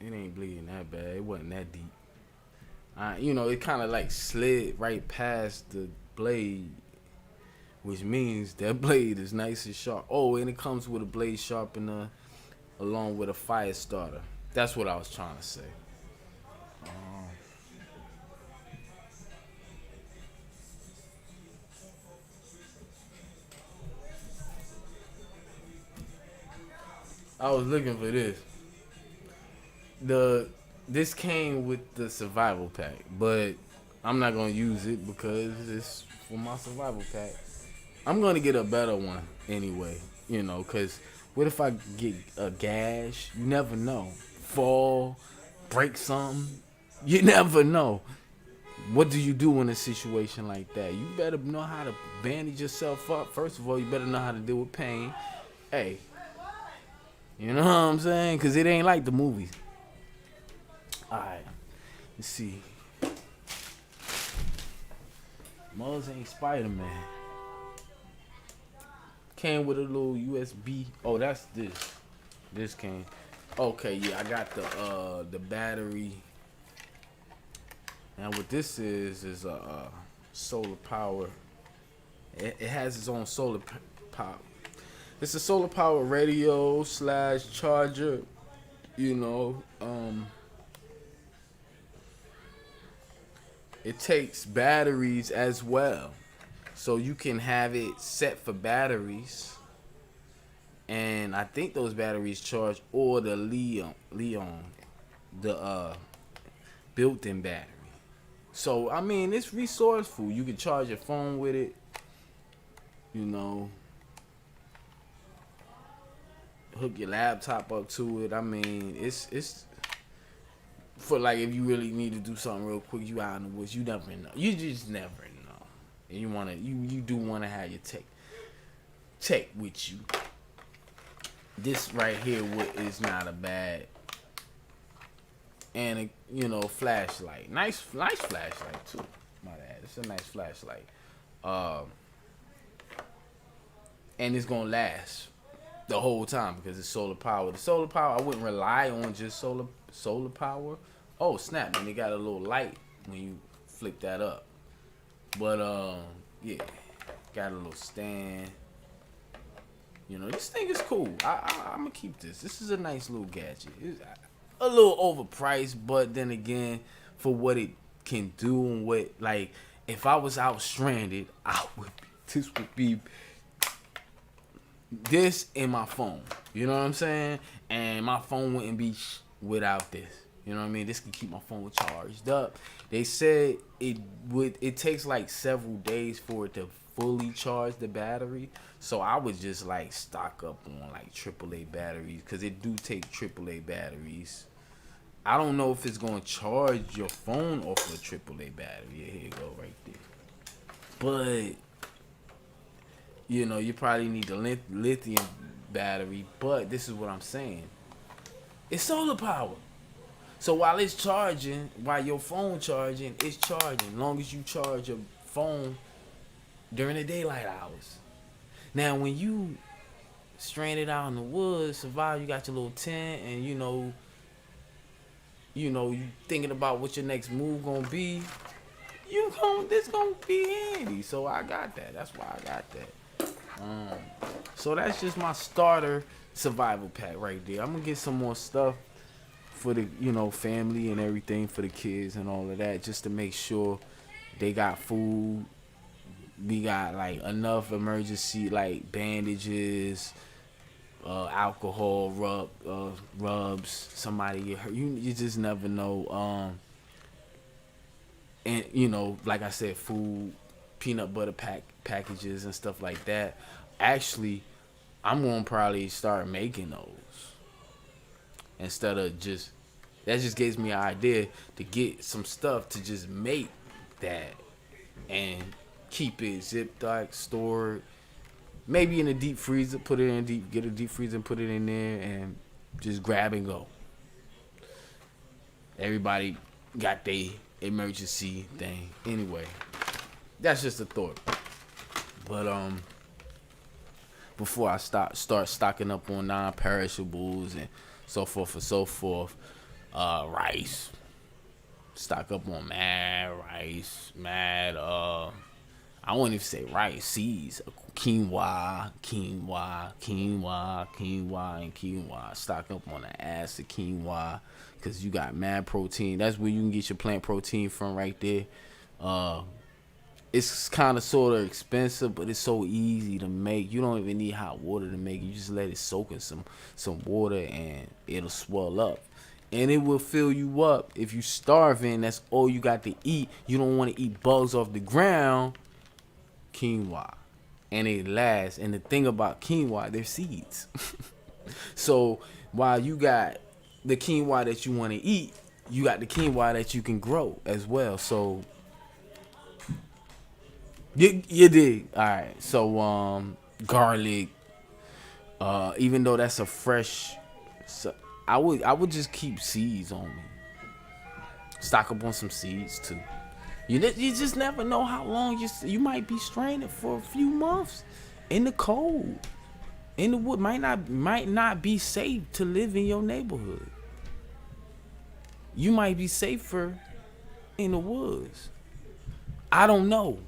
It ain't bleeding that bad. It wasn't that deep. It kind of like slid right past the blade, which means that blade is nice and sharp. Oh, and it comes with a blade sharpener along with a fire starter. That's what I was trying to say. I was looking for this. This came with the survival pack, but I'm not gonna use it because it's for my survival pack. I'm gonna get a better one anyway, cause what if I get a gash? You never know. Fall, break something. You never know. What do you do in a situation like that? You better know how to bandage yourself up. First of all, you better know how to deal with pain. Hey, you know what I'm saying? Because it ain't like the movies. All right. Let's see. Muzz ain't Spider-Man. Came with a little USB. Oh, that's this. This came. Okay, yeah, I got the battery. And what this is a solar power. It has its own solar power. It's a solar power radio slash charger. You know, it takes batteries as well, so you can have it set for batteries. And I think those batteries charge, or the Leon, the built-in battery. So I mean, it's resourceful. You can charge your phone with it. You know, hook your laptop up to it. I mean, it's for like if you really need to do something real quick. You out in the woods. You never know. You just never know. And you do wanna have your tech with you. This right here is not a bad, and flashlight. Nice flashlight too. My bad. It's a nice flashlight. And it's gonna last the whole time because it's solar power. The solar power, I wouldn't rely on just solar power. Oh snap! And they got a little light when you flip that up. But yeah, got a little stand. This thing is cool. I'm gonna keep this. This is a nice little gadget. It's a little overpriced, but then again, for what it can do and what, like, if I was out stranded, this would be this and my phone. You know what I'm saying? And my phone wouldn't be without this. You know what I mean? This can keep my phone charged up. They said it takes like several days for it to fully charge the battery. So I would just like stock up on like AAA batteries, because it do take AAA batteries. I don't know if it's gonna charge your phone off a AAA battery. Yeah, here you go, right there. But you probably need the lithium battery. But this is what I'm saying. It's solar power. So while it's charging, while your phone charging, it's charging. Long as you charge your phone during the daylight hours. Now, when you stranded out in the woods, survive, you got your little tent, and you thinking about what your next move gonna be. This gonna be handy. So I got that. That's why I got that. So that's just my starter survival pack right there. I'm gonna get some more stuff for the family and everything, for the kids and all of that, just to make sure they got food. We got like enough emergency like bandages, alcohol rubs. Somebody get hurt. You just never know. And like I said, food, peanut butter packages and stuff like that. Actually, I'm gonna probably start making those instead of just. That just gives me an idea to get some stuff to just make that and keep it zipped up, stored, maybe in a deep freezer. Get a deep freezer and put it in there, and just grab and go. Everybody got their emergency thing. Anyway, that's just a thought. But before I start stocking up on non-perishables and so forth and so forth, rice. Stock up on mad rice, I wouldn't even say rice, seeds, quinoa, and quinoa. Stock up on the ass of quinoa, because you got mad protein. That's where you can get your plant protein from right there. It's kind of sort of expensive, but it's so easy to make. You don't even need hot water to make it. You just let it soak in some water, and it'll swell up. And it will fill you up. If you starving, that's all you got to eat. You don't want to eat bugs off the ground. Quinoa. And it lasts. And the thing about quinoa, they're seeds. So while you got the quinoa that you want to eat, you got the quinoa that you can grow as well. So you dig. Alright. So garlic. Even though that's a fresh, I would just keep seeds on me. Stock up on some seeds too. You just never know how long you might be stranded for a few months in the cold, in the wood. Might not be safe to live in your neighborhood. You might be safer in the woods. I don't know.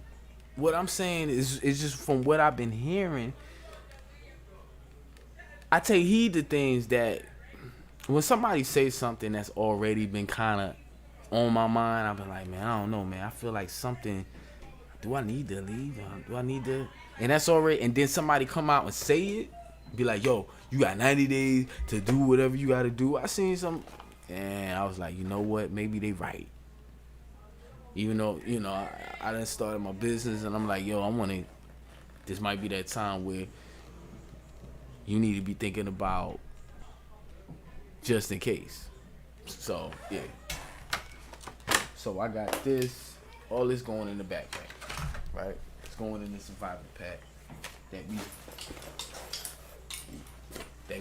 What I'm saying is just from what I've been hearing. I take heed to things that when somebody says something that's already been kind of on my mind, I've been like, man, I don't know, man. I feel like something. Do I need to leave? Do I need to? And that's already. And then somebody come out and say it, be like, yo, you got 90 days to do whatever you got to do. I seen some, and I was like, you know what? Maybe they right. Even though I done started my business, and I'm like, yo, I want to. This might be that time where you need to be thinking about just in case. So yeah. So I got this. All this going in the backpack, right? It's going in the survival pack that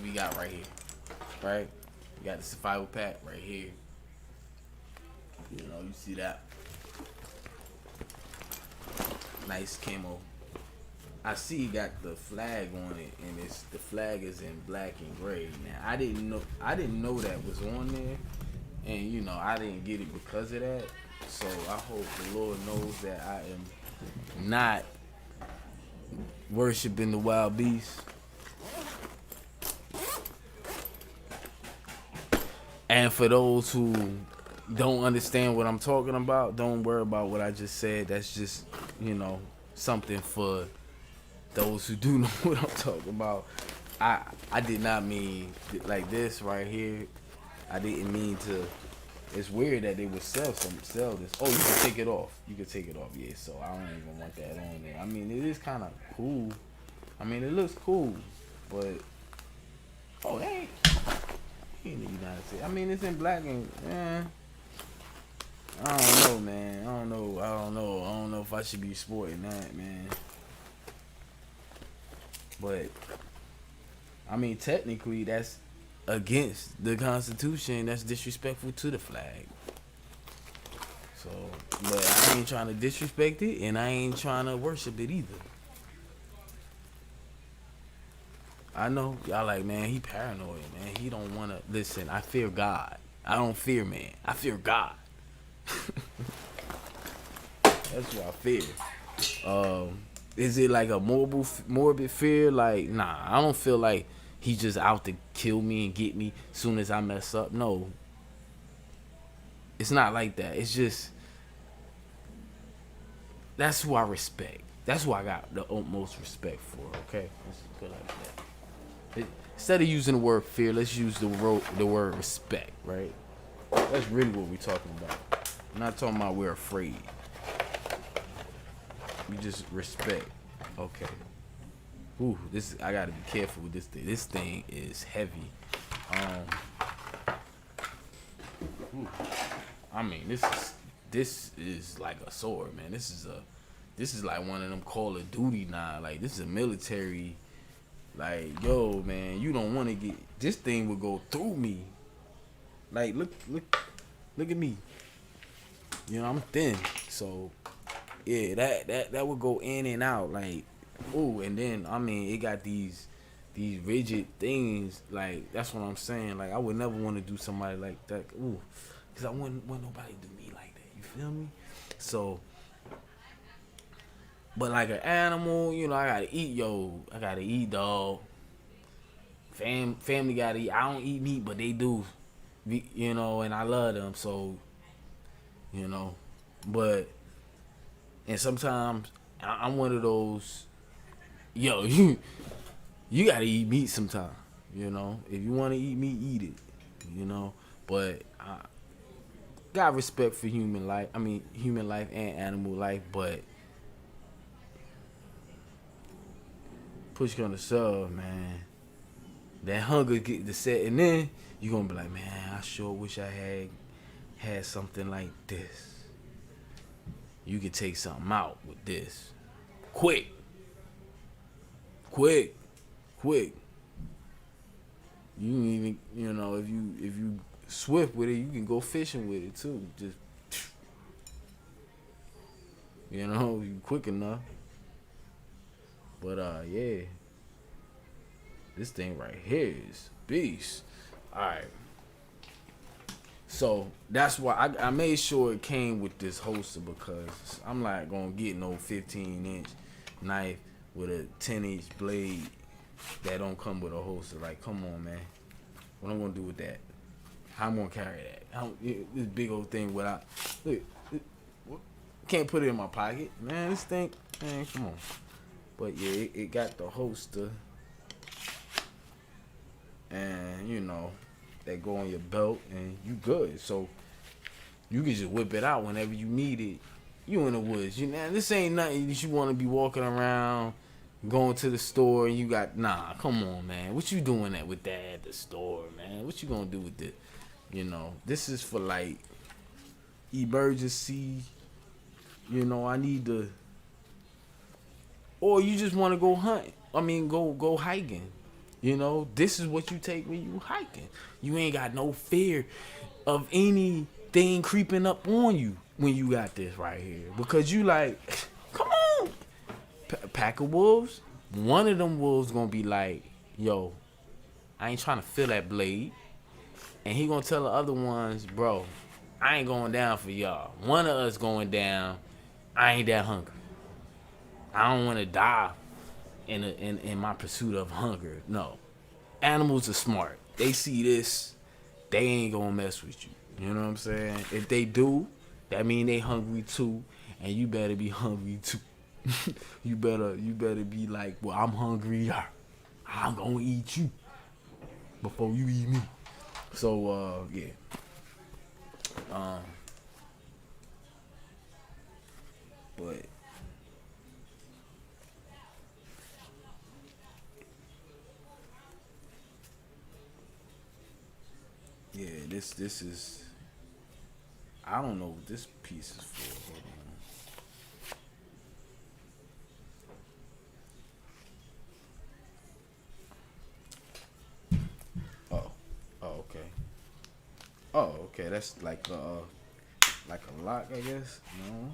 we got right here, right? We got the survival pack right here. You see that nice camo. I see you got the flag on it, and the flag is in black and gray. Now I didn't know that was on there, and I didn't get it because of that. So I hope the Lord knows that I am not worshiping the wild beast. And for those who don't understand what I'm talking about, don't worry about what I just said. That's just something for those who do know what I'm talking about. I did not mean like this right here. I didn't mean to. It's weird that they would sell this. Oh, you can take it off. Yeah. So I don't even want that on there. I mean, it is kind of cool. I mean, it looks cool, but they ain't in the United States. I mean, it's in black and I don't know, man. I don't know if I should be sporting that, man. But I mean, technically, that's against the Constitution. That's disrespectful to the flag. So, but I ain't trying to disrespect it, and I ain't trying to worship it either. I know y'all like, man, he paranoid, man. He don't want to listen. I fear God. I don't fear man. I fear God. That's what I fear. Is it like a morbid fear? Like, nah, I don't feel like he just out to kill me and get me soon as I mess up. No. It's not like that. It's just, that's who I respect. That's who I got the utmost respect for, okay? Let's go like that. Instead of using the word fear, let's use the word respect, right? That's really what we're talking about. I'm not talking about we're afraid. We just respect. Okay. Ooh, I gotta be careful with this thing. This thing is heavy. I mean, this is like a sword, man. This is like one of them Call of Duty now. Like, this is a military. Like, yo, man, you don't want to get this thing would go through me. Like, look at me. I'm thin, so yeah, that would go in and out. Like, ooh, and then I mean, it got these rigid things. Like, that's what I'm saying. Like, I would never want to do somebody like that. Ooh, because I wouldn't want nobody to do me like that. You feel me? So, but like an animal, I gotta eat. I gotta eat, dog. Family gotta eat. I don't eat meat, but they do. And I love them. So, but and sometimes I'm one of those. Yo, you gotta eat meat sometimes. If you want to eat meat, eat it. But I got respect for human life. I mean, human life and animal life, but push gonna shove, man. That hunger get to set, and then you gonna be like, man, I sure wish I had something like this. You could take something out with this, quick. You can even, if you swift with it, you can go fishing with it too. Just You know, you quick enough. But yeah, this thing right here is beast. All right. So that's why I made sure it came with this holster because I'm not gonna get no 15-inch knife with a 10-inch blade that don't come with a holster. Like, come on, man. What I'm gonna do with that? How I'm gonna carry that? This big old thing without. Look, can't put it in my pocket, man. This thing, man, come on. But yeah, it got the holster, and you know, that go on your belt, and you good. So you can just whip it out whenever you need it. You in the woods, you know. This ain't nothing that you want to be walking around, going to the store, and you got nah. Come on, man. What you doing with that at the store, man? What you gonna do with it? You know, this is for like emergency. You know, I need to, or you just want to go hunt. I mean, go hiking. You know, this is what you take when you hiking. You ain't got no fear of anything creeping up on you when you got this right here. Because you like, come on. Pack of wolves. One of them wolves gonna be like, yo, I ain't trying to feel that blade. And he gonna tell the other ones, bro, I ain't going down for y'all. One of us going down. I ain't that hungry. I don't want to die in my pursuit of hunger. No. Animals are smart. They see this, they ain't gonna mess with you. You know what I'm saying? If they do, that mean they hungry too, and you better be hungry too. you better be like, well, I'm hungry. I'm gonna eat you before you eat me. So yeah. But yeah, this is, I don't know what this piece is for. Hold on. Oh, okay. Oh, okay. That's like a lock, I guess. No,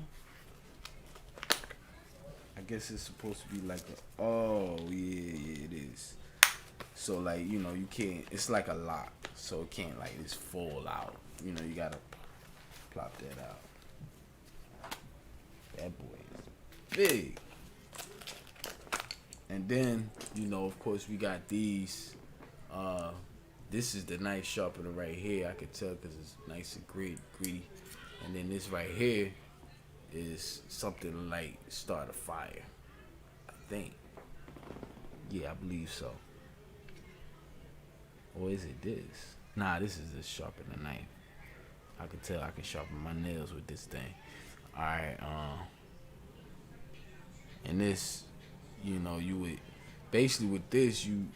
I guess it's supposed to be like a. Oh yeah, it is. So like, you know, you can't. It's like a lock, so it can't like just fall out. You know, you gotta plop that out. That boy is big. And then, you know, of course, we got these. This is the knife sharpener right here. I could tell because it's nice and greedy. And then this right here is something like start a fire. I think. Yeah, I believe so. Or is it this? Nah, this is the sharpen the knife. I can tell I can sharpen my nails with this thing. Alright, and this, you know, you would basically with this you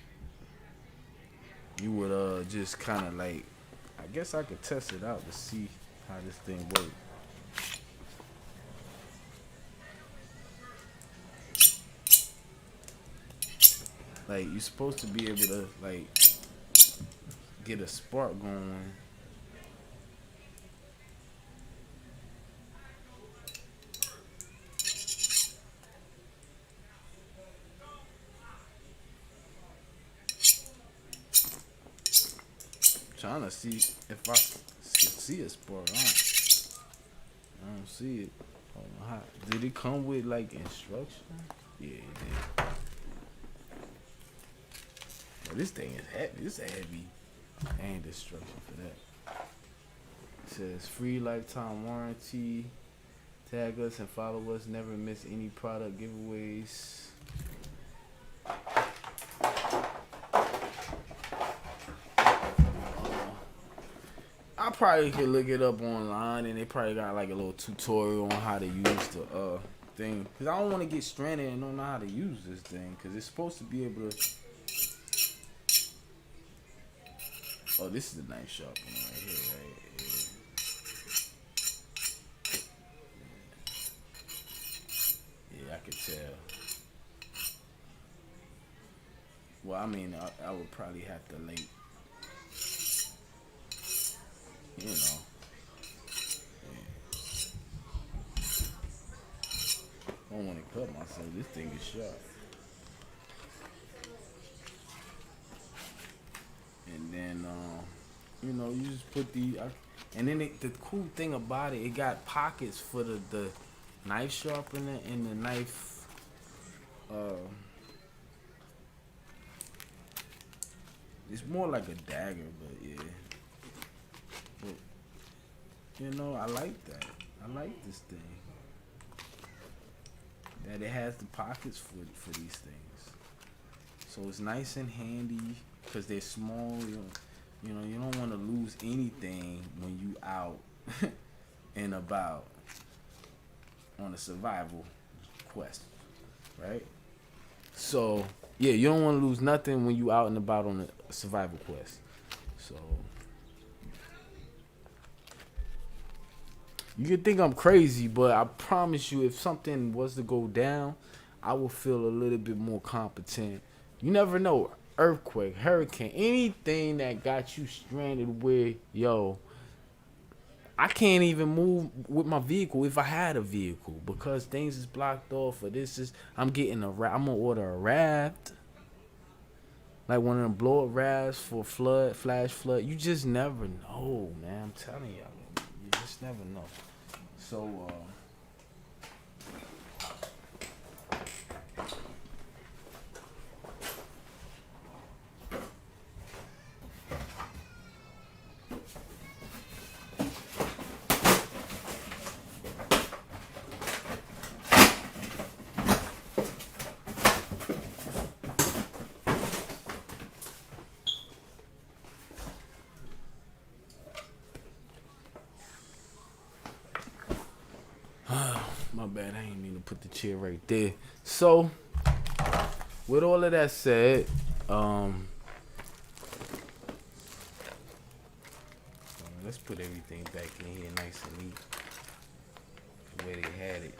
would just kinda like, I guess I could test it out to see how this thing works. Like, you're supposed to be able to like get a spark going. Trying to see if I see a spark. I don't see it. Did it come with like instruction? Yeah, it did. But this thing is heavy. This is heavy. And instruction for that. It says free lifetime warranty. Tag us and follow us. Never miss any product giveaways. I probably could look it up online, and they probably got like a little tutorial on how to use the thing. Cause I don't want to get stranded and don't know how to use this thing. Cause it's supposed to be able to. Oh, this is the knife sharpener right here, right here. Yeah, I could tell. Well, I mean, I would probably have to like, you know. I don't want to cut myself. This thing is sharp. And then, you just put and then the cool thing about it got pockets for the knife sharpener and the knife. Uh, it's more like a dagger, but yeah. But, I like that. I like this thing. That it has the pockets for these things. So it's nice and handy because they're small. You don't want to lose anything when you out and about on a survival quest, right? So yeah, you don't want to lose nothing when you out and about on a survival quest. So you can think I'm crazy, but I promise you, if something was to go down, I will feel a little bit more competent. You never know. Earthquake, hurricane, anything that got you stranded where, yo, I can't even move with my vehicle if I had a vehicle because things is blocked off. Or this is, I'm gonna order a raft, like one of them blow up rafts for flash flood. You just never know, man. I'm telling y'all, you just never know. So, my bad, I ain't mean to put the chair right there. So, with all of that said, let's put everything back in here nice and neat, the way they had it.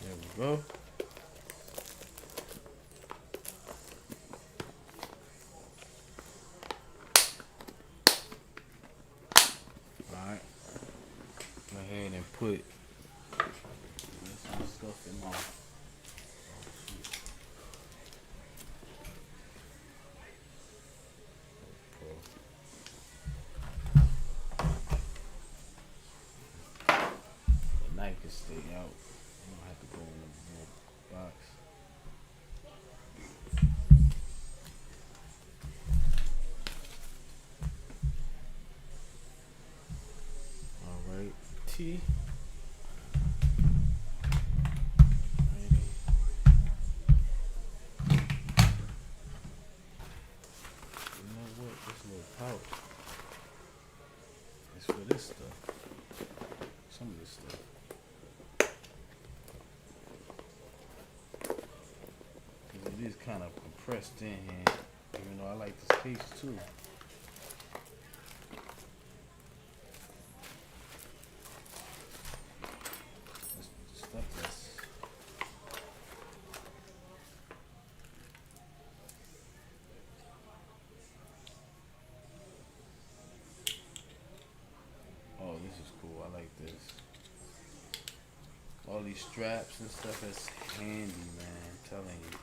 There we go. All right, go ahead and put some stuff in my. The knife can stay out. You don't have to go in the box. All right, T. Ready. You know what? This little pouch is for this stuff. Some of this stuff. Cause it is kind of compressed in here. Even though I like the space too. This stuff that's oh, this is cool. I like this. these straps and stuff. That's handy, man. I'm telling you.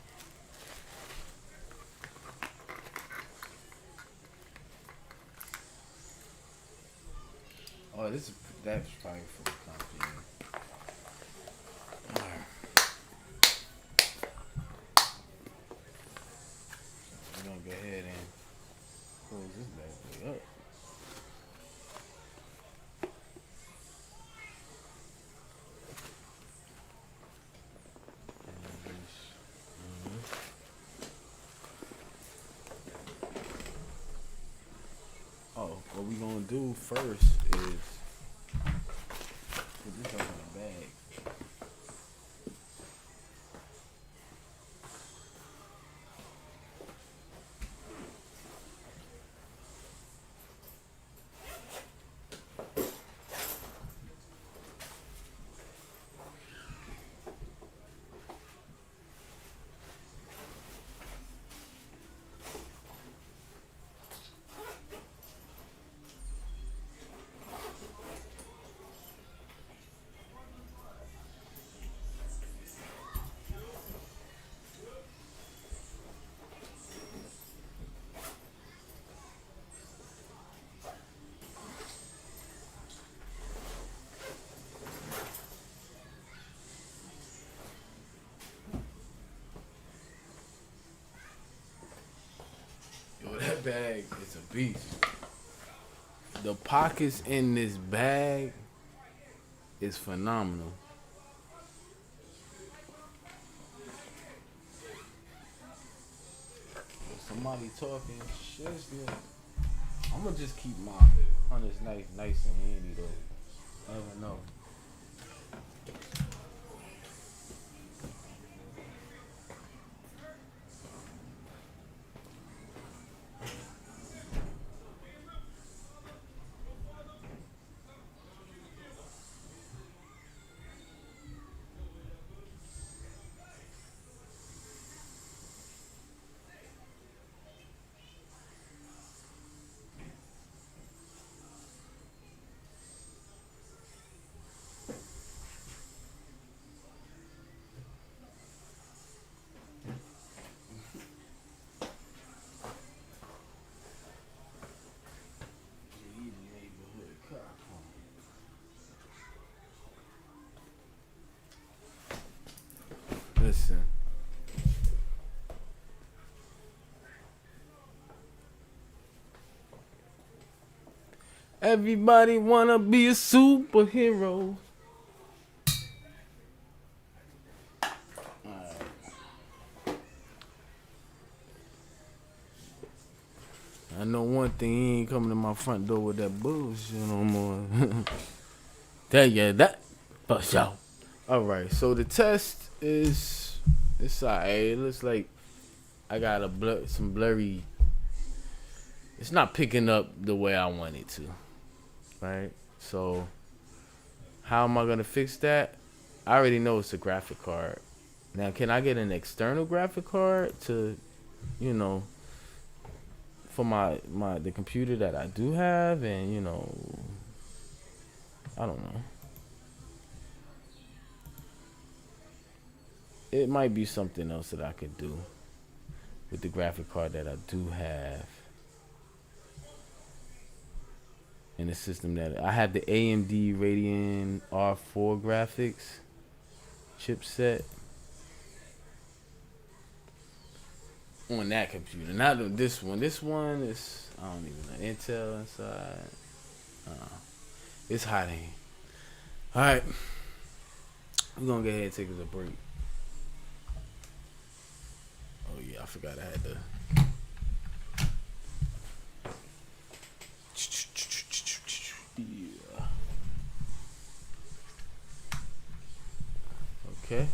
Oh, that's probably for the company. Alright. We're gonna go ahead and close this bad boy up. Oh, what we gonna do first is put this up in a bag. Yo, that bag is a beast. The pockets in this bag is phenomenal. Somebody talking shit. I'm gonna just keep my hunters nice and handy though. Never know. Listen. Everybody wanna be a superhero. I know one thing, he ain't coming to my front door with that bullshit no more. Tell you that for sure. Alright, so the test is, it's alright. It looks like I got some blurry. It's not picking up the way I want it to. Right? So how am I gonna fix that? I already know it's a graphic card. Now can I get an external graphic card to, you know, for the computer that I do have, and you know, I don't know. It might be something else that I could do with the graphic card that I do have in the system. That I have the AMD Radeon R4 graphics chipset on that computer, not on this one. This one is, I don't even know, Intel inside. It's hot in here. Alright, we're gonna go ahead and take us a break. Oh yeah, I forgot I had to. Yeah. Okay.